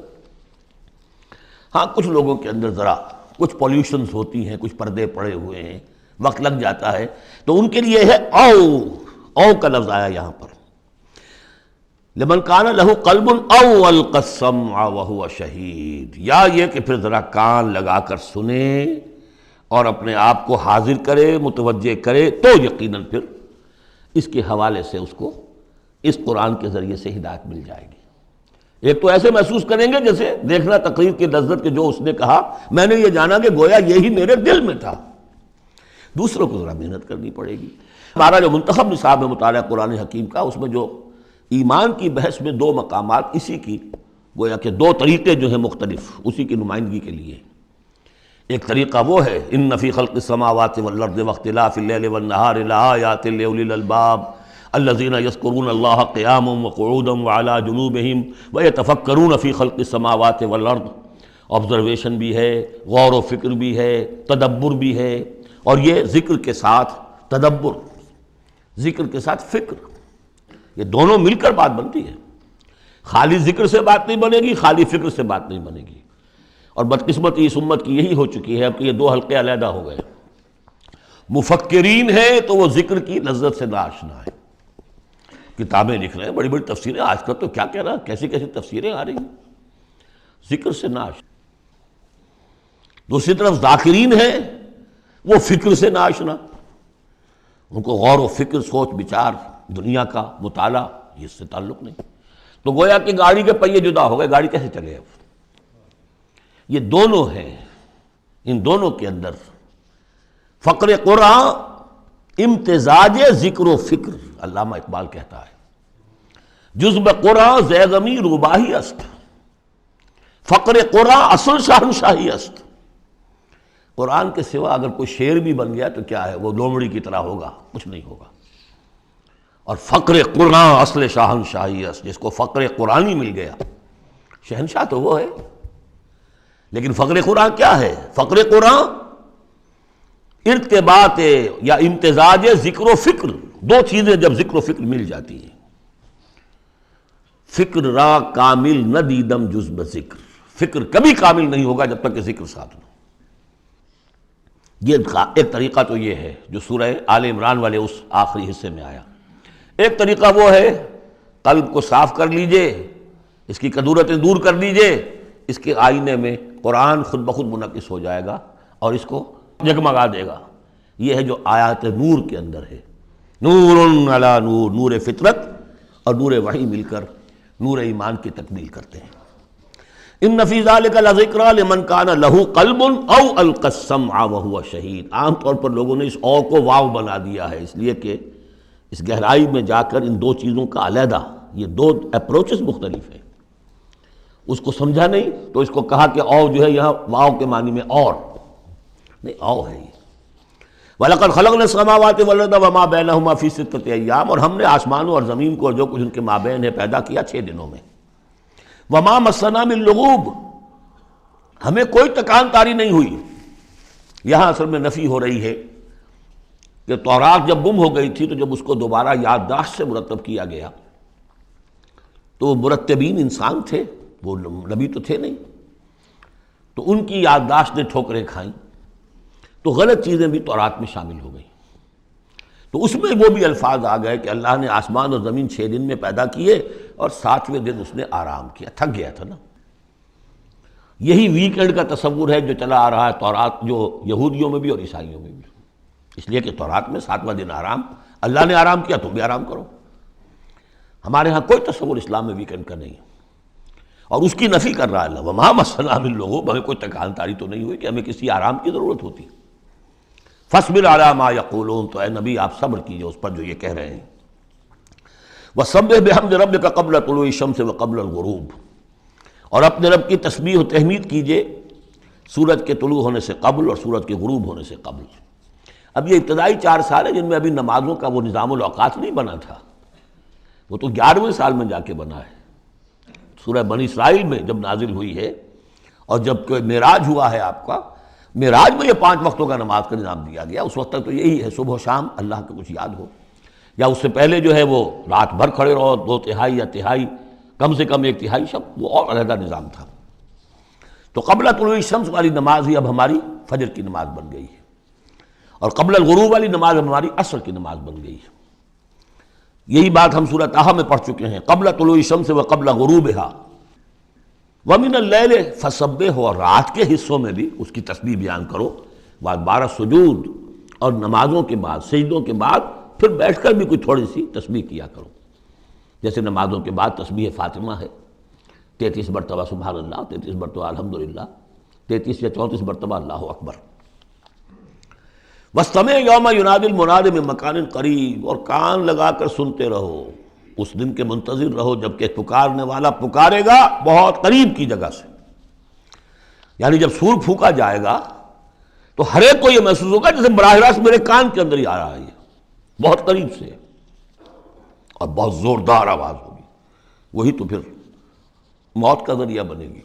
ہاں کچھ لوگوں کے اندر ذرا کچھ پولیوشنز ہوتی ہیں، کچھ پردے پڑے ہوئے ہیں، وقت لگ جاتا ہے، تو ان کے لیے ہے او کا لفظ آیا یہاں پر، لمن کان لہ قلب او القى السمع وهو شہید، یا یہ کہ پھر ذرا کان لگا کر سنے اور اپنے آپ کو حاضر کرے، متوجہ کرے، تو یقیناً پھر اس کے حوالے سے اس کو اس قرآن کے ذریعے سے ہدایت مل جائے گی۔ ایک تو ایسے محسوس کریں گے جیسے دیکھنا تقریر کی لذت کے جو اس نے کہا، میں نے یہ جانا کہ گویا یہی میرے دل میں تھا۔ دوسروں کو ذرا محنت کرنی پڑے گی۔ ہمارا جو منتخب نصاب ہے مطالعہ قرآن حکیم کا، اس میں جو ایمان کی بحث میں دو مقامات اسی کی گویا کہ دو طریقے جو ہیں مختلف اسی کی نمائندگی کے لیے، ایک طریقہ وہ ہے ان فی خلق السماوات والارض واختلاف اللیل والنہار لآیات لأولی الالباب الذین یذکرون اللہ قیاما وقعودا وعلی جنوبہم ویتفکرون فی خلق السماوات والارض، آبزرویشن بھی ہے، غور و فکر بھی ہے، تدبر بھی ہے، اور یہ ذکر کے ساتھ تدبر، ذکر کے ساتھ فکر، یہ دونوں مل کر بات بنتی ہے۔ خالی ذکر سے بات نہیں بنے گی، خالی فکر سے بات نہیں بنے گی، اور بدقسمتی اس امت کی یہی ہو چکی ہے اب کہ یہ دو حلقے علیحدہ ہو گئے۔ مفکرین ہیں تو وہ ذکر کی لذت سے ناآشنا ہے، کتابیں لکھ رہے ہیں، بڑی بڑی تفسیریں، آج کل تو کیا کہہ رہا، کیسی کیسی تفسیریں آ رہی ہیں، ذکر سے ناآشنا۔ دوسری طرف ذاکرین ہیں وہ فکر سے ناآشنا، ان کو غور و فکر، سوچ بچار، دنیا کا مطالعہ یہ اس سے تعلق نہیں۔ تو گویا کہ گاڑی کے پہیے جدا ہو گئے، گاڑی کیسے چلے اب؟ یہ دونوں ہیں، ان دونوں کے اندر فقر قرآن امتزاج ذکر و فکر، علامہ اقبال کہتا ہے جزب قرآن زیغمی روباہی است، فقر قرآن اصل شہنشاہی است۔ قرآن کے سوا اگر کوئی شعر بھی بن گیا تو کیا ہے، وہ لومڑی کی طرح ہوگا، کچھ نہیں ہوگا۔ اور فقر قرآن اصل شہنشاہی است، جس کو فقر قرآنی مل گیا، شہنشاہ تو وہ ہے۔ لیکن فقر قرآن کیا ہے؟ فقر قرآن ارتباط یا امتزاج ذکر و فکر، دو چیزیں جب ذکر و فکر مل جاتی ہیں۔ فکر را کامل نہ دیدم جز بذکر، فکر کبھی کامل نہیں ہوگا جب تک کہ ذکر ساتھ نہ۔ یہ ایک طریقہ تو یہ ہے جو سورہ آل عمران والے اس آخری حصے میں آیا۔ ایک طریقہ وہ ہے قلب کو صاف کر لیجئے، اس کی کدورتیں دور کر لیجئے، اس کے آئینے میں قرآن خود بخود منعکس ہو جائے گا اور اس کو جگمگا دے گا۔ یہ ہے جو آیات نور کے اندر ہے، نور علی نور، نور فطرت اور نور وحی مل کر نور ایمان کی تکمیل کرتے ہیں۔ ان فی ذلک لذکری لمن کان لہ قلب او القی السمع وہو شہید۔ عام طور پر لوگوں نے اس او کو واو بنا دیا ہے، اس لیے کہ اس گہرائی میں جا کر ان دو چیزوں کا علیحدہ، یہ دو اپروچز مختلف ہیں، اس کو سمجھا نہیں تو اس کو کہا کہ او جو ہے یہاں واو کے معنی میں اور نہیں، او ہے یہ۔ وَلَقَدْ خَلَقْنَا السَّمَاوَاتِ وَالْأَرْضَ وَمَا بَيْنَهُمَا فِي سِتَّةِ أَيَّامٍ، اور ہم نے آسمانوں اور زمین کو اور جو کچھ ان کے مابین ہے پیدا کیا 6 دنوں میں۔ وَمَا مَسَّنَا مِن لُغُوبٍ، ہمیں کوئی تکان تاری نہیں ہوئی۔ یہاں اصل میں نفی ہو رہی ہے کہ تورات جب گم ہو گئی تھی تو جب اس کو دوبارہ یادداشت سے مرتب کیا گیا تو وہ مرتبین انسان تھے، وہ نبی تو تھے نہیں، تو ان کی یادداشت نے ٹھوکریں کھائیں، تو غلط چیزیں بھی تورات میں شامل ہو گئیں۔ تو اس میں وہ بھی الفاظ آ گئے کہ اللہ نے آسمان اور زمین 6 دن میں پیدا کیے اور 7ویں دن اس نے آرام کیا، تھک گیا تھا نا۔ یہی ویکنڈ کا تصور ہے جو چلا آ رہا ہے تورات، جو یہودیوں میں بھی اور عیسائیوں میں بھی، اس لیے کہ تورات میں 7واں دن آرام، اللہ نے آرام کیا تم بھی آرام کرو۔ ہمارے ہاں کوئی تصور اسلام میں ویکنڈ کا نہیں، اور اس کی نفی کر رہا ہے اللہ، وما مسنا من لغوب، ہمیں کوئی تکان تاری تو نہیں ہوئی کہ ہمیں کسی آرام کی ضرورت ہوتی۔ فاصبر علی ما یقولون، تو اے نبی آپ صبر کیجئے اس پر جو یہ کہہ رہے ہیں۔ وسبح بحمد ربک قبل طلوع الشمس وقبل الغروب، اور اپنے رب کی تسبیح و تحمید کیجئے سورج کے طلوع ہونے سے قبل اور سورج کے غروب ہونے سے قبل۔ اب یہ ابتدائی 4 سال ہیں جن میں ابھی نمازوں کا وہ نظام الاوقات نہیں بنا تھا، وہ تو 11ویں سال میں جا کے بنا ہے، سورہ بنی اسرائیل میں جب نازل ہوئی ہے، اور جب کہ معراج ہوا ہے آپ کا، معراج میں یہ 5 وقتوں کا نماز کا نظام دیا گیا۔ اس وقت تک تو یہی ہے صبح و شام اللہ کا کچھ یاد ہو، یا اس سے پہلے جو ہے وہ رات بھر کھڑے رہو، 2/3 یا تہائی، کم سے کم 1/3 شب، وہ اور علیحدہ نظام تھا۔ تو قبل طلوع الشمس والی نماز ہی اب ہماری فجر کی نماز بن گئی ہے، اور قبل الغروب والی نماز اب ہماری عصر کی نماز بن گئی ہے۔ یہی بات ہم سورہ طٰہٰ میں پڑھ چکے ہیں، قبل طلوع الشمس وقبل غروبها ومن اللیل فسبح، اور رات کے حصوں میں بھی اس کی تسبیح بیان کرو، وادبار سجود، اور نمازوں کے بعد سجدوں کے بعد پھر بیٹھ کر بھی کوئی تھوڑی سی تسبیح کیا کرو، جیسے نمازوں کے بعد تسبیح فاطمہ ہے، 33 مرتبہ سبحان اللہ، 33 مرتبہ الحمدللہ، 33 یا 34 مرتبہ اللہ اکبر۔ وَاسْتَمِعْ يَوْمَ يُنَادِ الْمُنَادِ مِن مَّكَانٍ قَرِيبٍ، اور کان لگا کر سنتے رہو، اس دن کے منتظر رہو جب کہ پکارنے والا پکارے گا بہت قریب کی جگہ سے۔ یعنی جب سور پھونکا جائے گا تو ہر ایک کو یہ محسوس ہوگا جیسے براہ راست میرے کان کے اندر ہی آ رہا ہے، یہ بہت قریب سے، اور بہت زوردار آواز ہوگی، وہی تو پھر موت کا ذریعہ بنے گی،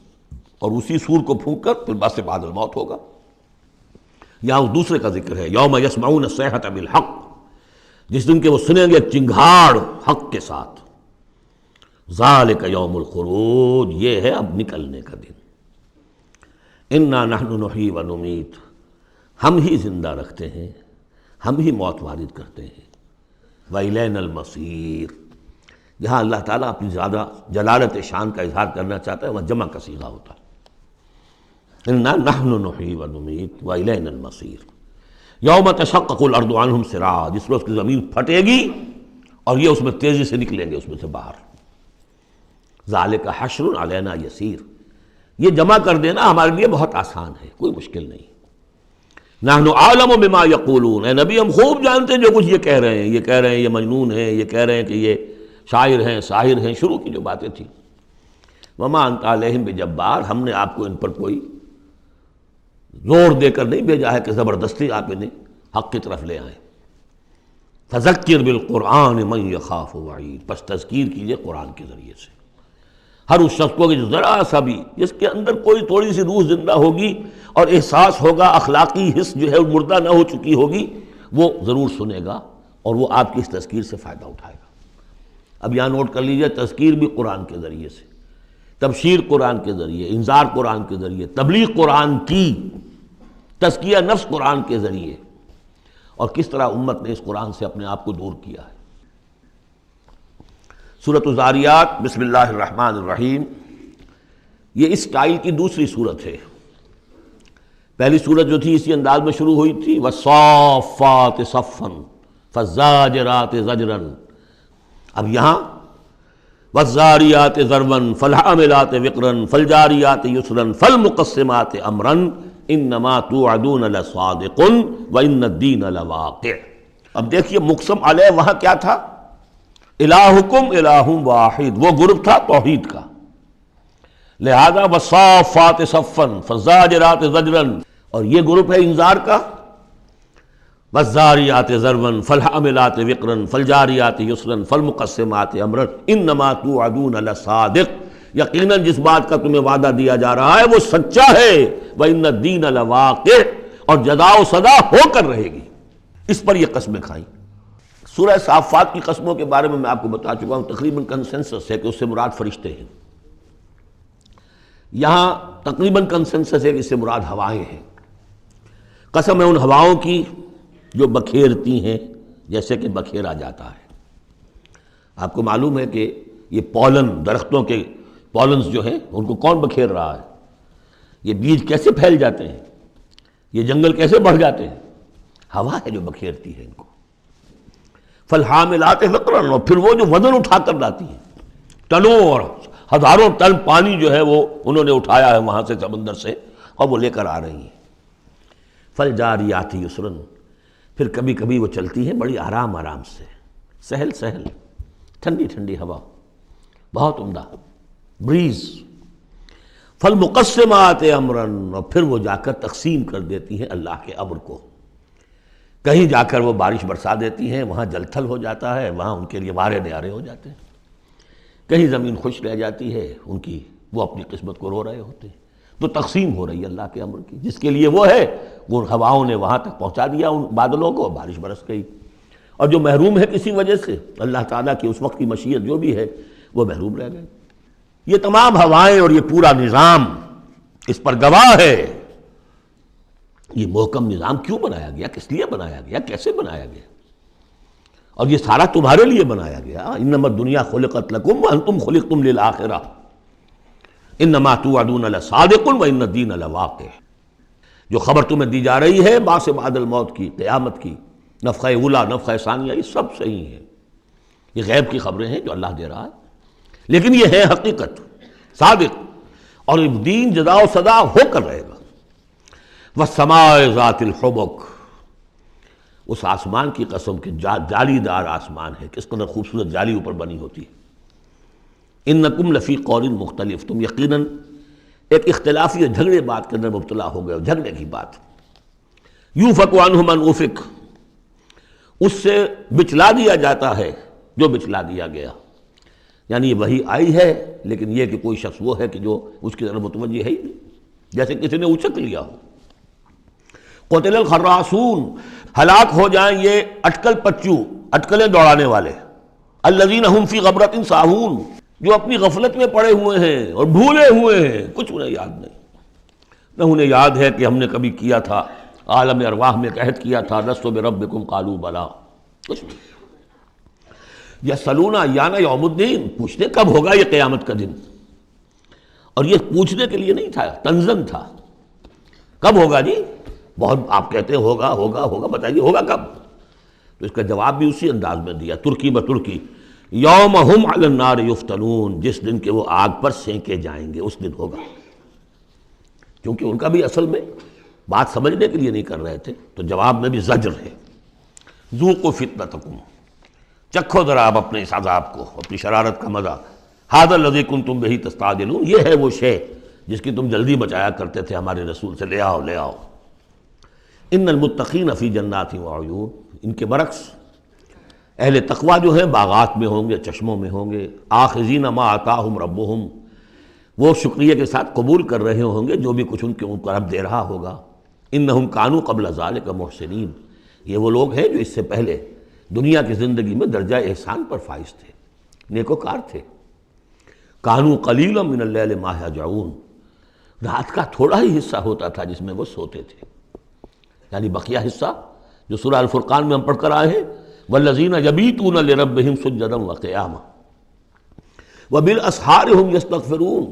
اور اسی سور کو پھونک کر پھر بس بعد الموت ہوگا۔ یہاں اس دوسرے کا ذکر ہے، یوم یسمعون الصیحۃ بالحق، جس دن کہ وہ سنیں گے چنگھاڑ حق کے ساتھ، ذالک یوم الخروج، یہ ہے اب نکلنے کا دن۔ انا نحن نحیی و نمیت، ہم ہی زندہ رکھتے ہیں، ہم ہی موت وارد کرتے ہیں، وإلینا المصیر، جہاں اللہ تعالیٰ اپنی زیادہ جلالت شان کا اظہار کرنا چاہتا ہے وہاں جمع کا صیغہ ہوتا ہے، انا نحن نحیی و نمیت وإلینا المصیر۔ یوم تشقق الارض عنہم سراعا، جس روز کی زمین پھٹے گی اور یہ اس میں تیزی سے نکلیں گے اس میں سے باہر۔ ذالک حشر علینا یسیر، یہ جمع کر دینا ہمارے لیے بہت آسان ہے، کوئی مشکل نہیں۔ نحن اعلم بما یقولون، اے نبی ہم خوب جانتے ہیں جو کچھ یہ کہہ رہے ہیں، یہ کہہ رہے ہیں یہ مجنون ہیں، یہ کہہ رہے ہیں کہ یہ شاعر ہیں، ساحر ہیں، شروع کی جو باتیں تھیں۔ وما انت علیہم بجبار، ہم نے آپ کو ان پر کوئی زور دے کر نہیں بھیجا ہے کہ زبردستی آپ انہیں حق کی طرف لے آئیں۔ فذکر بالقرآن من یخاف وعید، پس تذکیر کیجئے قرآن کے ذریعے سے ہر اس شخص کو کہ جو ذرا سا بھی جس کے اندر کوئی تھوڑی سی روح زندہ ہوگی اور احساس ہوگا، اخلاقی حس جو ہے مردہ نہ ہو چکی ہوگی، وہ ضرور سنے گا اور وہ آپ کی اس تذکیر سے فائدہ اٹھائے گا۔ اب یہاں نوٹ کر لیجئے، تذکیر بھی قرآن کے ذریعے سے، تبشیر قرآن کے ذریعے، انذار قرآن کے ذریعے، تبلیغ قرآن کی، تزکیہ نفس قرآن کے ذریعے، اور کس طرح امت نے اس قرآن سے اپنے آپ کو دور کیا ہے۔ سورۃ الذاریات، بسم اللہ الرحمن الرحیم، یہ اس سٹائل کی دوسری سورت ہے۔ پہلی سورت جو تھی اسی انداز میں شروع ہوئی تھی، والصافات صفا فالزاجرات زجرا، اب یہاں والذاریات ذروا فالحاملات وقرا فالجاریات یسرا فالمقسمات امرا انما توعدون لصادق وان الدین لواقع۔ اب دیکھیے مقسم علیہ وہاں کیا تھا؟ الہکم الہ واحد، وہ گروپ تھا توحید کا، لہذا والصافات صفا فالزاجرات زجرا، اور یہ گروپ ہے انذار کا، والذاریات ذروا فالحاملات وقرا فالجاریات یسرا فالمقسمات امرا انما توعدون لصادق، یقیناً جس بات کا تمہیں وعدہ دیا جا رہا ہے وہ سچا ہے، وَإِنَّ الدِّينَ لَوَاقِعٌ، اور جزا و سزا ہو کر رہے گی، اس پر یہ قسمیں کھائیں۔ سورہ صافات کی قسموں کے بارے میں آپ کو بتا چکا ہوں، تقریباً کنسنسس ہے کہ اس سے مراد فرشتے ہیں، یہاں تقریباً کنسنسس ہے کہ اس سے مراد ہوائیں ہیں۔ قسم ہے ان ہواؤں کی جو بکھیرتی ہیں جیسے کہ بکھیرا جاتا ہے۔ آپ کو معلوم ہے کہ یہ پولن، درختوں کے پولنز جو ہیں ان کو کون بکھیر رہا ہے؟ یہ بیج کیسے پھیل جاتے ہیں، یہ جنگل کیسے بڑھ جاتے ہیں؟ ہوا ہے جو بکھیرتی ہے ان کو۔ فالحاملات وقرا، اور پھر وہ جو وزن اٹھا کر لاتی ہیں، ٹنوں اور ہزاروں ٹن پانی جو ہے وہ انہوں نے اٹھایا ہے وہاں سے سمندر سے، اور وہ لے کر آ رہی ہیں۔ فالجاریات یسرا، پھر کبھی کبھی وہ چلتی ہیں بڑی آرام آرام سے، سہل سہل، ٹھنڈی ٹھنڈی ہوا، بہت عمدہ بریز۔ فالمقسمات امرا، اور پھر وہ جا کر تقسیم کر دیتی ہیں اللہ کے امر کو، کہیں جا کر وہ بارش برسا دیتی ہیں، وہاں جل تھل ہو جاتا ہے، وہاں ان کے لیے وارے نیارے ہو جاتے ہیں، کہیں زمین خشک رہ جاتی ہے ان کی، وہ اپنی قسمت کو رو رہے ہوتے ہیں۔ تو تقسیم ہو رہی ہے اللہ کے امر کی، جس کے لیے وہ ہے وہ ہواؤں نے وہاں تک پہنچا دیا ان بادلوں کو، بارش برس گئی، اور جو محروم ہے کسی وجہ سے اللہ تعالیٰ کی اس وقت کی مشیت جو بھی ہے وہ محروم رہ گئے۔ یہ تمام ہوائیں اور یہ پورا نظام اس پر گواہ ہے۔ یہ محکم نظام کیوں بنایا گیا، کس لیے بنایا گیا، کیسے بنایا گیا، اور یہ سارا تمہارے لیے بنایا گیا۔ انما الدنیا خلقت لکم وانتم خلقتم للآخرہ انما توعدون لصادق وان الدین لواقع۔ جو خبر تمہیں دی جا رہی ہے بعث بعد الموت کی، قیامت کی، نفخہ اولا، نفخہ ثانیہ، یہ سب صحیح ہے، یہ غیب کی خبریں ہیں جو اللہ دے رہا ہے، لیکن یہ ہے حقیقت، صادق، اور دین جزا و سزا ہو کر رہے گا۔ والسماء ذات الحبک، اس آسمان کی قسم کہ جالی دار آسمان ہے، کس قدر خوبصورت جالی اوپر بنی ہوتی ہے۔ انکم لفی قول مختلف، تم یقیناً ایک اختلافی جھگڑے بات کے اندر مبتلا ہو گئے ہو، جھگڑے کی بات۔ یوفک عنہ من افک، اس سے بچلا دیا جاتا ہے جو بچلا دیا گیا، یعنی یہ وحی آئی ہے لیکن یہ کہ کوئی شخص وہ ہے کہ جو اس کی طرف متوجہ ہے ہی نہیں، جیسے کسی نے اچک لیا ہو۔ قتل الخراصون، ہلاک ہو جائیں یہ اٹکل پچو، اٹکلیں دوڑانے والے، الذین هم فی غمرۃ ساہون، جو اپنی غفلت میں پڑے ہوئے ہیں اور بھولے ہوئے ہیں، کچھ انہیں یاد نہیں۔ نہ انہیں یاد ہے کہ ہم نے کبھی کیا تھا، عالم ارواح میں ایک عہد کیا تھا، لست بربکم قالوا بلا، کچھ نہیں۔ یسألون ایان یوم الدین، پوچھتے کب ہوگا یہ قیامت کا دن، اور یہ پوچھنے کے لیے نہیں تھا، تنزن تھا، کب ہوگا جی؟ بہت آپ کہتے ہیں ہوگا ہوگا ہوگا، بتائیے ہوگا کب؟ تو اس کا جواب بھی اسی انداز میں دیا، ترکی بترکی، یوم ہم علی النار یفتنون، جس دن کے وہ آگ پر سینکے جائیں گے، اس دن ہوگا۔ کیونکہ ان کا بھی اصل میں بات سمجھنے کے لیے نہیں کر رہے تھے، تو جواب میں بھی زجر ہے۔ ذوقوا فتنتکم، چکھو ذرا آپ اپنے اس عذاب کو، اپنی شرارت کا مزہ۔ ھذا الذی کنتم بہ تستعجلون، یہ ہے وہ شے جس کی تم جلدی مچایا کرتے تھے ہمارے رسول سے، لے آؤ لے آؤ۔ ان المتقین فی جنات وعیون، ان کے برعکس اہل تقویٰ جو ہیں باغات میں ہوں گے، چشموں میں ہوں گے، آخذین ما آتاہم ربہم، وہ شکریہ کے ساتھ قبول کر رہے ہوں گے جو بھی کچھ ان کے اوپر رب دے رہا ہوگا۔ انہم کانوا قبل ذلک محسنین، یہ وہ لوگ ہیں جو اس سے پہلے دنیا کی زندگی میں درجہ احسان پر فائز تھے، نیکوکار تھے۔ کانوا قلیلا من اللیل ما یہجعون، رات کا تھوڑا ہی حصہ ہوتا تھا جس میں وہ سوتے تھے، یعنی بقیہ حصہ جو سورہ الفرقان میں ہم پڑھ کر آئے ہیں، والذین یبیتون لربہم سجدا وقیاما وبالاسحار ہم یستغفرون،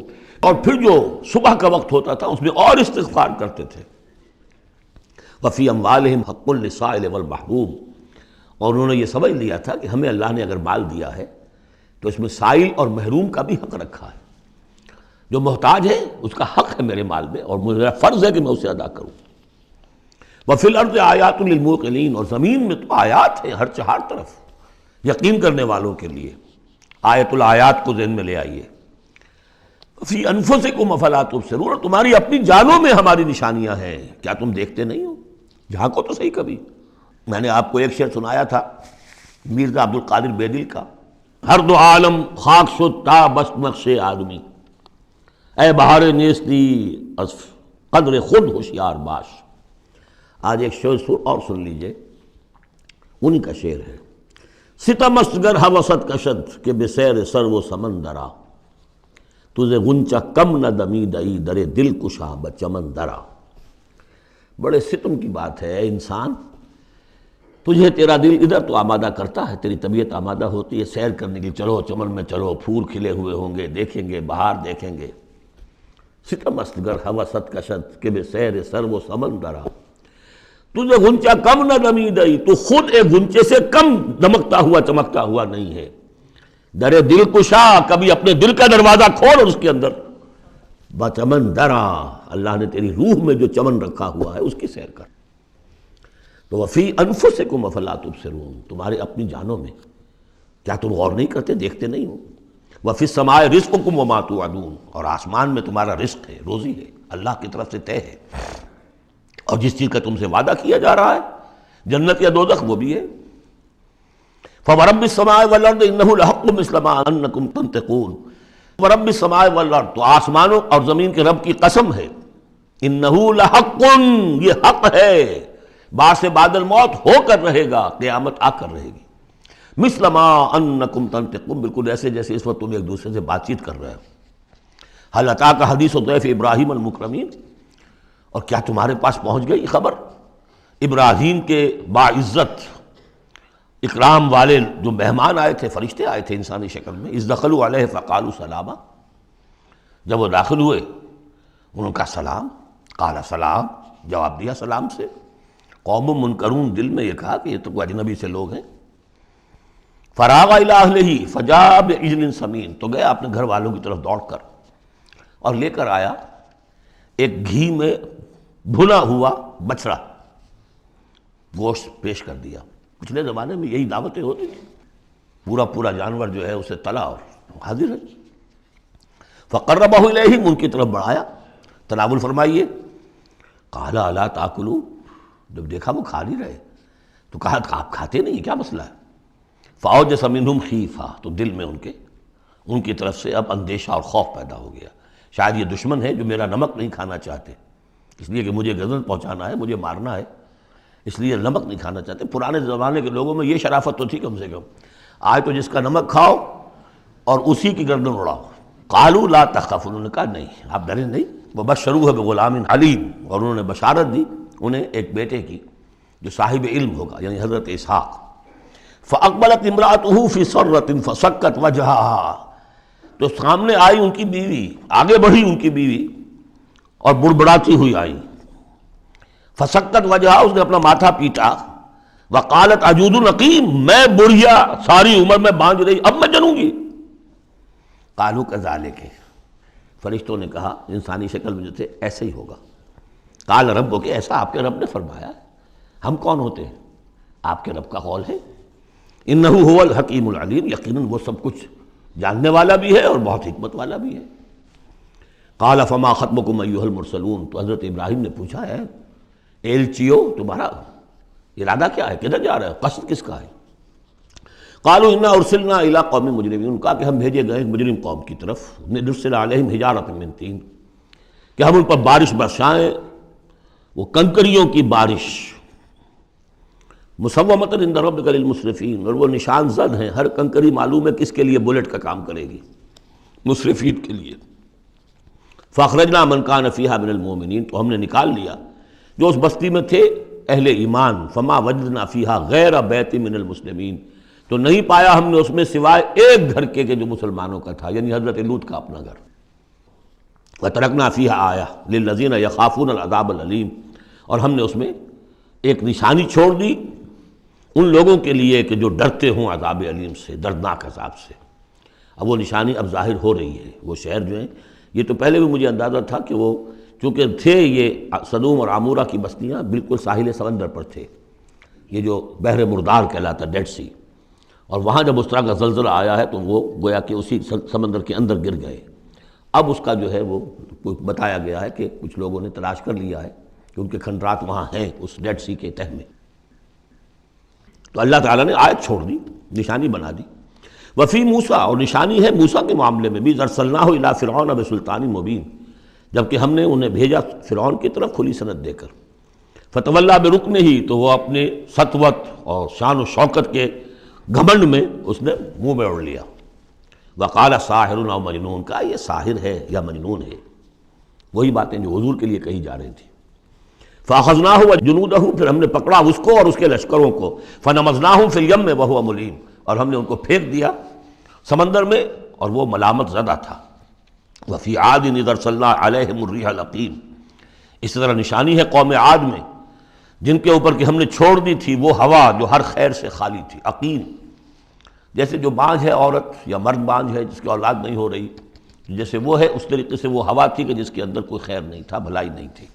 اور پھر جو صبح کا وقت ہوتا تھا اس میں اور استغفار کرتے تھے۔ وفی اموالہم حق للسائل والمحروم، اور انہوں نے یہ سمجھ لیا تھا کہ ہمیں اللہ نے اگر مال دیا ہے تو اس میں سائل اور محروم کا بھی حق رکھا ہے، جو محتاج ہے اس کا حق ہے میرے مال میں، اور میرا فرض ہے کہ میں اسے ادا کروں۔ وفی الارض آیات للموقنین، اور زمین میں تو آیات ہیں ہر طرف یقین کرنے والوں کے لیے، آیت الآیات کو ذہن میں لے آئیے۔ فی انفسکم افلا تبصرون، اور تمہاری اپنی جانوں میں ہماری نشانیاں ہیں، کیا تم دیکھتے نہیں ہو؟ جھانکو تو صحیح کبھی۔ میں نے آپ کو ایک شعر سنایا تھا میرزا عبد القادر بیدل کا، ہر دو عالم خاک شد تا بس نقش آدمی، اے بہار نیستی از قدر خود ہوشیار باش۔ آج ایک شعر اور سن لیجئے، انہی کا شعر ہے۔ ستم است گر ہوست کشد کہ بسیر سر و سمندرا، تجھے غنچہ کم نہ دمیدئی در دل کشا بچمن درا۔ بڑے ستم کی بات ہے انسان تجھے تیرا دل ادھر تو آمادہ کرتا ہے، تیری طبیعت آمادہ ہوتی ہے سیر کرنے کی، چلو چمن میں چلو، پھول کھلے ہوئے ہوں گے، دیکھیں گے، بہار دیکھیں گے۔ ستم است گر ہوست کشد کہ بے سیر سر و سمندرا، تجھے غنچہ کم نہ دمیدئی، تو خود ایک غنچے سے کم دمکتا ہوا چمکتا ہوا نہیں ہے۔ در دل کشا، کبھی اپنے دل کا دروازہ کھول اور اس کے اندر بچمن درا، اللہ نے تیری روح میں جو چمن رکھا ہوا ہے اس کی سیر کر۔ تو وفی انفسکم افلا تبصرون، تمہارے اپنی جانوں میں کیا تم غور نہیں کرتے، دیکھتے نہیں ہو؟ وفی السماء رزقکم وما توعدون، اور آسمان میں تمہارا رزق ہے، روزی ہے، اللہ کی طرف سے طے ہے، اور جس چیز کا تم سے وعدہ کیا جا رہا ہے جنت یا دوزخ وہ بھی ہے۔ فورب السماء والارض انہ لحق مثل ما انکم تنطقون، ورب السماء والارض، تو آسمانوں اور زمین کے رب کی قسم ہے، انہ لحق، یہ حق ہے، بعد سے بعد الموت ہو کر رہے گا، قیامت آ کر رہے گی، مثل ما انکم تنطقون، بالکل ایسے جیسے اس وقت تم ایک دوسرے سے بات چیت کر رہے ہو۔ هل اتاک حدیث ضیف ابراہیم المکرمین، اور کیا تمہارے پاس پہنچ گئی خبر ابراہیم کے باعزت اکرام والے جو مہمان آئے تھے، فرشتے آئے تھے انسانی شکل میں، اذ دخلوا علیہ فقالوا سلاما، جب وہ داخل ہوئے انہوں نے کہا سلام، قال سلام، جواب دیا سلام سے۔ قوم منکرون، دل میں یہ کہا کہ یہ تو کوئی اجنبی سے لوگ ہیں۔ فراغ الی اہلہ فجاء بعجل سمین، تو گیا اپنے گھر والوں کی طرف دوڑ کر اور لے کر آیا ایک گھی میں بھنا ہوا بچڑا، گوشت پیش کر دیا۔ پچھلے زمانے میں یہی دعوتیں ہوتی تھیں، پورا پورا جانور جو ہے اسے تلا اور حاضر ہے۔ فقربہ الیہم، ان کی طرف بڑھایا، تناول فرمائیے۔ قال الا تاکلون، جب دیکھا وہ کھا نہیں رہے تو کہا آپ کھاتے نہیں، کیا مسئلہ ہے؟ فاوجس منہم خیفہ، تو دل میں ان کی طرف سے اب اندیشہ اور خوف پیدا ہو گیا، شاید یہ دشمن ہے جو میرا نمک نہیں کھانا چاہتے، اس لیے کہ مجھے غزل پہنچانا ہے، مجھے مارنا ہے، اس لیے نمک نہیں کھانا چاہتے۔ پرانے زمانے کے لوگوں میں یہ شرافت تو تھی کم سے کم، آج تو جس کا نمک کھاؤ اور اسی کی گردن اڑاؤ۔ قالوا لا تخف، انہوں نے کہا نہیں آپ ڈریں نہیں، وبشروہ بغلام علیم، اور انہوں نے بشارت دی انہیں ایک بیٹے کی جو صاحب علم ہوگا، یعنی حضرت اسحاق۔ فاقبلت امرأتہ فی سرۃ فسکت وجہہا، تو سامنے آئی ان کی بیوی، آگے بڑھی ان کی بیوی اور بڑبڑاتی ہوئی آئی۔ فسکت وجہہا، اس نے اپنا ماتھا پیٹا۔ وقالت عجوز عقیم، میں بڑھیا ساری عمر میں بانجھ رہی، اب میں جنوں گی۔ قالوا کذالک، فرشتوں نے کہا انسانی شکل میں جو تھے ایسے ہی ہوگا۔ قال ربک، ایسا آپ کے رب نے فرمایا، ہم کون ہوتے ہیں؟ آپ کے رب کا قول ہے۔ انہ هو الحکیم العلیم، یقیناً وہ سب کچھ جاننے والا بھی ہے اور بہت حکمت والا بھی ہے۔ قال فما خطبکم ایھا المرسلون، تو حضرت ابراہیم نے پوچھا ہے ایلچیو تمہارا ارادہ کیا ہے، کدھر جا رہے ہو، قصد کس کا ہے؟ قالوا انا ارسلنا الی قوم مجرمین، کہا کہ ہم بھیجے گئے ایک مجرم قوم کی طرف، نرسل علیہم حجارۃ من طین، کہ ہم ان پر بارش برسائیں، وہ کنکریوں کی بارش، مسومۃ عند ربک للمسرفین، اور وہ نشان زد ہیں، ہر کنکری معلوم ہے کس کے لیے بلٹ کا کام کرے گی، مسرفین کے لیے۔ فاخرجنا من کان فیہا من المؤمنین، تو ہم نے نکال لیا جو اس بستی میں تھے اہل ایمان۔ فما وجدنا فیہا غیر بیت من المسلمین، تو نہیں پایا ہم نے اس میں سوائے ایک گھر کے جو مسلمانوں کا تھا، یعنی حضرت لوط کا اپنا گھر۔ وترکنا فیہا آیہ للذین یخافون العذاب العلیم، اور ہم نے اس میں ایک نشانی چھوڑ دی ان لوگوں کے لیے کہ جو ڈرتے ہوں عذاب علیم سے، دردناک عذاب سے۔ اب وہ نشانی اب ظاہر ہو رہی ہے۔ وہ شہر جو ہیں، یہ تو پہلے بھی مجھے اندازہ تھا کہ وہ چونکہ تھے یہ سدوم اور عمورہ کی بستیاں بالکل ساحل سمندر پر تھے، یہ جو بحر مردار کہلاتا ڈیڈ سی، اور وہاں جب اس طرح کا زلزلہ آیا ہے تو وہ گویا کہ اسی سمندر کے اندر گر گئے۔ اب اس کا جو ہے وہ بتایا گیا ہے کہ کچھ لوگوں نے تلاش کر لیا ہے کہ ان کے کھنڈرات وہاں ہیں اس ڈیڈ سی کے تہہ میں۔ تو اللہ تعالیٰ نے آیت چھوڑ دی، نشانی بنا دی۔ وفی موسیٰ، اور نشانی ہے موسیٰ کے معاملے میں بھی، ارسلناہ الی فرعون بسلطان مبین، جبکہ ہم نے انہیں بھیجا فرعون کی طرف کھلی سند دے کر۔ فتولیٰ برکن ہی، تو وہ اپنے سطوت اور شان و شوکت کے گھمنڈ میں اس نے منہ میں اڑ لیا۔ وقال ساحر او مجنون، کہا یہ ساحر ہے یا مجنون ہے، وہی باتیں جو حضور کے لیے کہی جا رہی تھی۔ فاخذناہ وجنودہ، پھر ہم نے پکڑا اس کو اور اس کے لشکروں کو، فنمزناہم فی الیم وہو ملیم، اور ہم نے ان کو پھینک دیا سمندر میں اور وہ ملامت زدہ تھا۔ وفی عاد اذ ارسلنا علیہم الریح العقیم، اس طرح نشانی ہے قوم عاد میں جن کے اوپر کہ ہم نے چھوڑ دی تھی وہ ہوا جو ہر خیر سے خالی تھی، عقیم، جیسے جو بانجھ ہے عورت یا مرد بانجھ ہے جس کی اولاد نہیں ہو رہی، جیسے وہ ہے اس طریقے سے وہ ہوا تھی کہ جس کے اندر کوئی خیر نہیں تھا، بھلائی نہیں تھی۔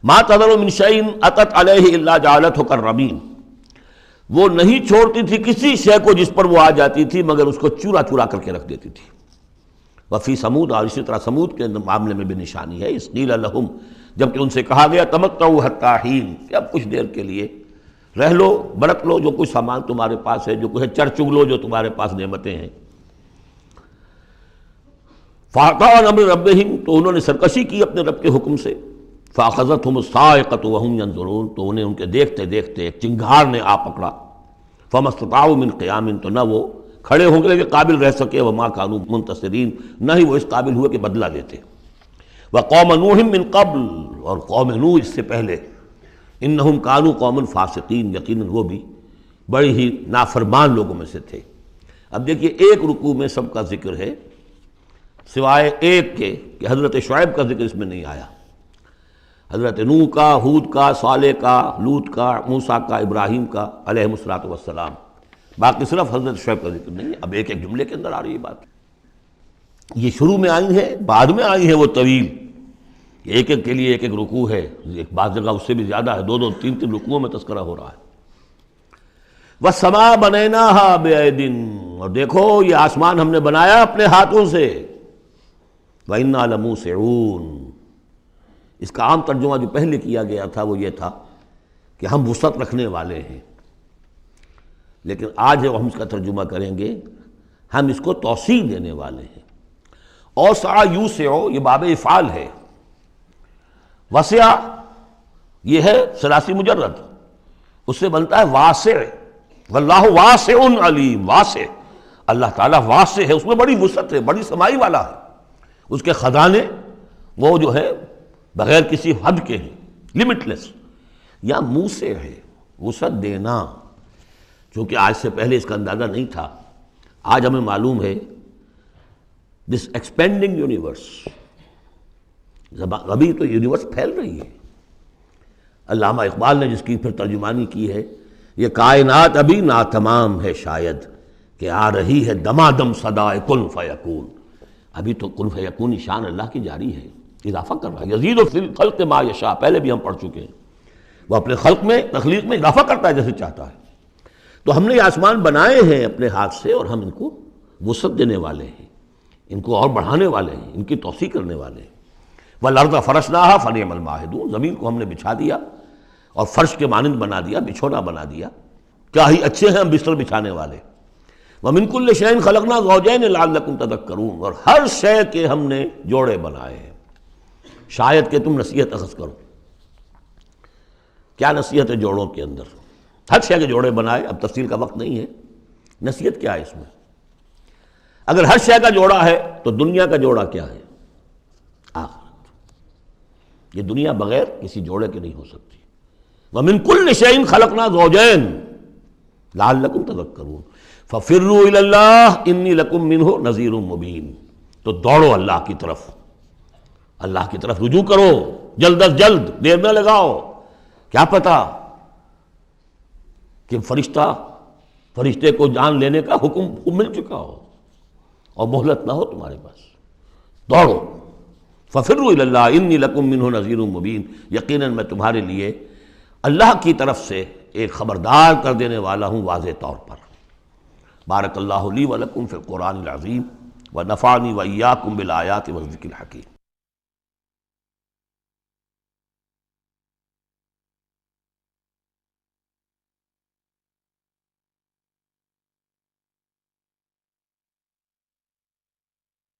ما تذر من شیء اتت علیہ الا جعلتہ کالرمیم، وہ نہیں چھوڑتی تھی کسی شے کو جس پر وہ آ جاتی تھی مگر اس کو چورا چورا کر کے رکھ دیتی تھی۔ وفی سمود، اور اسی طرح سمود کے معاملے میں بھی نشانی ہے، اذ قیل لہم، جبکہ ان سے کہا گیا تمتعوا حتی حین، کہ اب کچھ دیر کے لیے رہ لو، برت لو جو کچھ سامان تمہارے پاس ہے، جو کچھ چر چگ لو جو تمہارے پاس نعمتیں ہیں۔ فَأَطَاعُوا عَنْ أَمْرِ رَبِّهِمْ، تو انہوں نے سرکشی کی اپنے رب کے حکم سے۔ فَأَخَذَتْهُمُ الصَّاعِقَةُ وَهُمْ يَنظُرُونَ، تو انہیں ان کے دیکھتے دیکھتے ایک چنگھار نے آ پکڑا۔ فَمَا اسْتَطَاعُوا مِنْ قِيَامٍ، تو نہ وہ کھڑے ہوں گے کہ قابل رہ سکے، وَمَا كَانُوا مُنْتَصِرِينَ، نہ ہی وہ اس قابل ہوئے کہ بدلہ لیتے۔ وَقَوْمَ نُوحٍ مِّن قَبْلُ، اور قوم نوح اس سے پہلے، انہم کانوا قوما فاسقین، یقیناً وہ بھی بڑی ہی نافرمان لوگوں میں سے تھے۔ اب دیکھیے ایک رکوع میں سب کا ذکر ہے سوائے ایک کے کہ حضرت شعیب کا ذکر اس میں نہیں آیا، حضرت نوح کا، ہود کا، صالح کا، لوط کا، موسیٰ کا، ابراہیم کا علیہم الصلوۃ والسلام، باقی صرف حضرت شعیب کا ذکر نہیں ہے۔ اب ایک ایک جملے کے اندر آ رہی ہے بات، یہ شروع میں آئی ہیں، بعد میں آئی ہیں وہ طویل، ایک ایک کے لیے ایک ایک رکوع ہے، ایک بعض جگہ اس سے بھی زیادہ ہے، دو دو تین تین رکوعوں میں تذکرہ ہو رہا ہے۔ وَالسَّمَاءَ بَنَيْنَاهَا بِأَيْدٍ، اور دیکھو یہ آسمان ہم نے بنایا اپنے ہاتھوں سے، وَإِنَّا لَمُوسِعُونَ، اس کا عام ترجمہ جو پہلے کیا گیا تھا وہ یہ تھا کہ ہم وسعت رکھنے والے ہیں، لیکن آج ہم اس کا ترجمہ کریں گے ہم اس کو توسیع دینے والے ہیں۔ اوسع یوسع، یہ باب افعال ہے، وسع یہ ہے ثلاثی مجرد، اس سے بنتا ہے واسع، واللہ واسع علیم، واسع، اللہ تعالیٰ واسع ہے، اس میں بڑی وسعت ہے، بڑی سمائی والا ہے، اس کے خزانے وہ جو ہے بغیر کسی حد کے ہیں، لمٹ لیس۔ یا موسع ہے، وسعت دینا، چونکہ آج سے پہلے اس کا اندازہ نہیں تھا، آج ہمیں معلوم ہے دس ایکسپینڈنگ یونیورس، ابھی تو یونیورس پھیل رہی ہے۔ علامہ اقبال نے جس کی پھر ترجمانی کی ہے، یہ کائنات ابھی ناتمام ہے شاید کہ آ رہی ہے دمادم صدائے کن فیکون، ابھی تو کن فیکون شان اللہ کی جاری ہے، اضافہ کر رہا ہے، یزید فی الخلق ما یشاء، پہلے بھی ہم پڑھ چکے ہیں، وہ اپنے خلق میں، تخلیق میں اضافہ کرتا ہے جیسے چاہتا ہے۔ تو ہم نے یہ آسمان بنائے ہیں اپنے ہاتھ سے اور ہم ان کو وسعت دینے والے ہیں، ان کو اور بڑھانے والے ہیں، ان کی توسیع کرنے والے ہیں۔ وَالْأَرْضَ فَرَشْنَاهَا فَنِعْمَ الْمَاهِدُونَ، زمین کو ہم نے بچھا دیا اور فرش کے مانند بنا دیا، بچھونا بنا دیا، کیا ہی اچھے ہیں ہم بستر بچھانے والے۔ وَمِن كُلِّ شَيْءٍ خَلَقْنَا زَوْجَيْنِ لَعَلَّكُمْ تَذَكَّرُونَ، اور ہر شے کے ہم نے جوڑے بنائے ہیں شاید کہ تم نصیحت اخذ کرو۔ کیا نصیحت ہے جوڑوں کے اندر؟ ہر شے کے جوڑے بنائے، اب تفصیل کا وقت نہیں ہے، نصیحت کیا ہے اس میں؟ اگر ہر شے کا جوڑا ہے تو دنیا کا جوڑا کیا ہے؟ آخرت، یہ دنیا بغیر کسی جوڑے کے نہیں ہو سکتی۔ وَمِن كُلِّ شَيْءٍ خَلَقْنَا زَوْجَيْنِ لَعَلَّكُمْ تَذَكَّرُونَ فَفِرُّوا إِلَى اللَّهِ إِنِّي لَكُمْ مِنْهُ نَذِيرٌ مُبِينٌ، تو دوڑو اللہ کی طرف، اللہ کی طرف رجوع کرو، جلد از جلد، دیر نہ لگاؤ، کیا پتہ کہ فرشتے کو جان لینے کا حکم مل چکا ہو اور مہلت نہ ہو تمہارے پاس، دوڑو۔ فَفِرُّوا إِلَى اللَّهِ إِنِّي لَكُمْ مِنْهُ نَذِيرٌ مُبِينٌ، یقیناً میں تمہارے لیے اللہ کی طرف سے ایک خبردار کر دینے والا ہوں واضح طور پر۔ بارک اللہ لی ولکم فی القرآن العظیم ونفعنی وإیاکم بالآیات والذکر الحکیم۔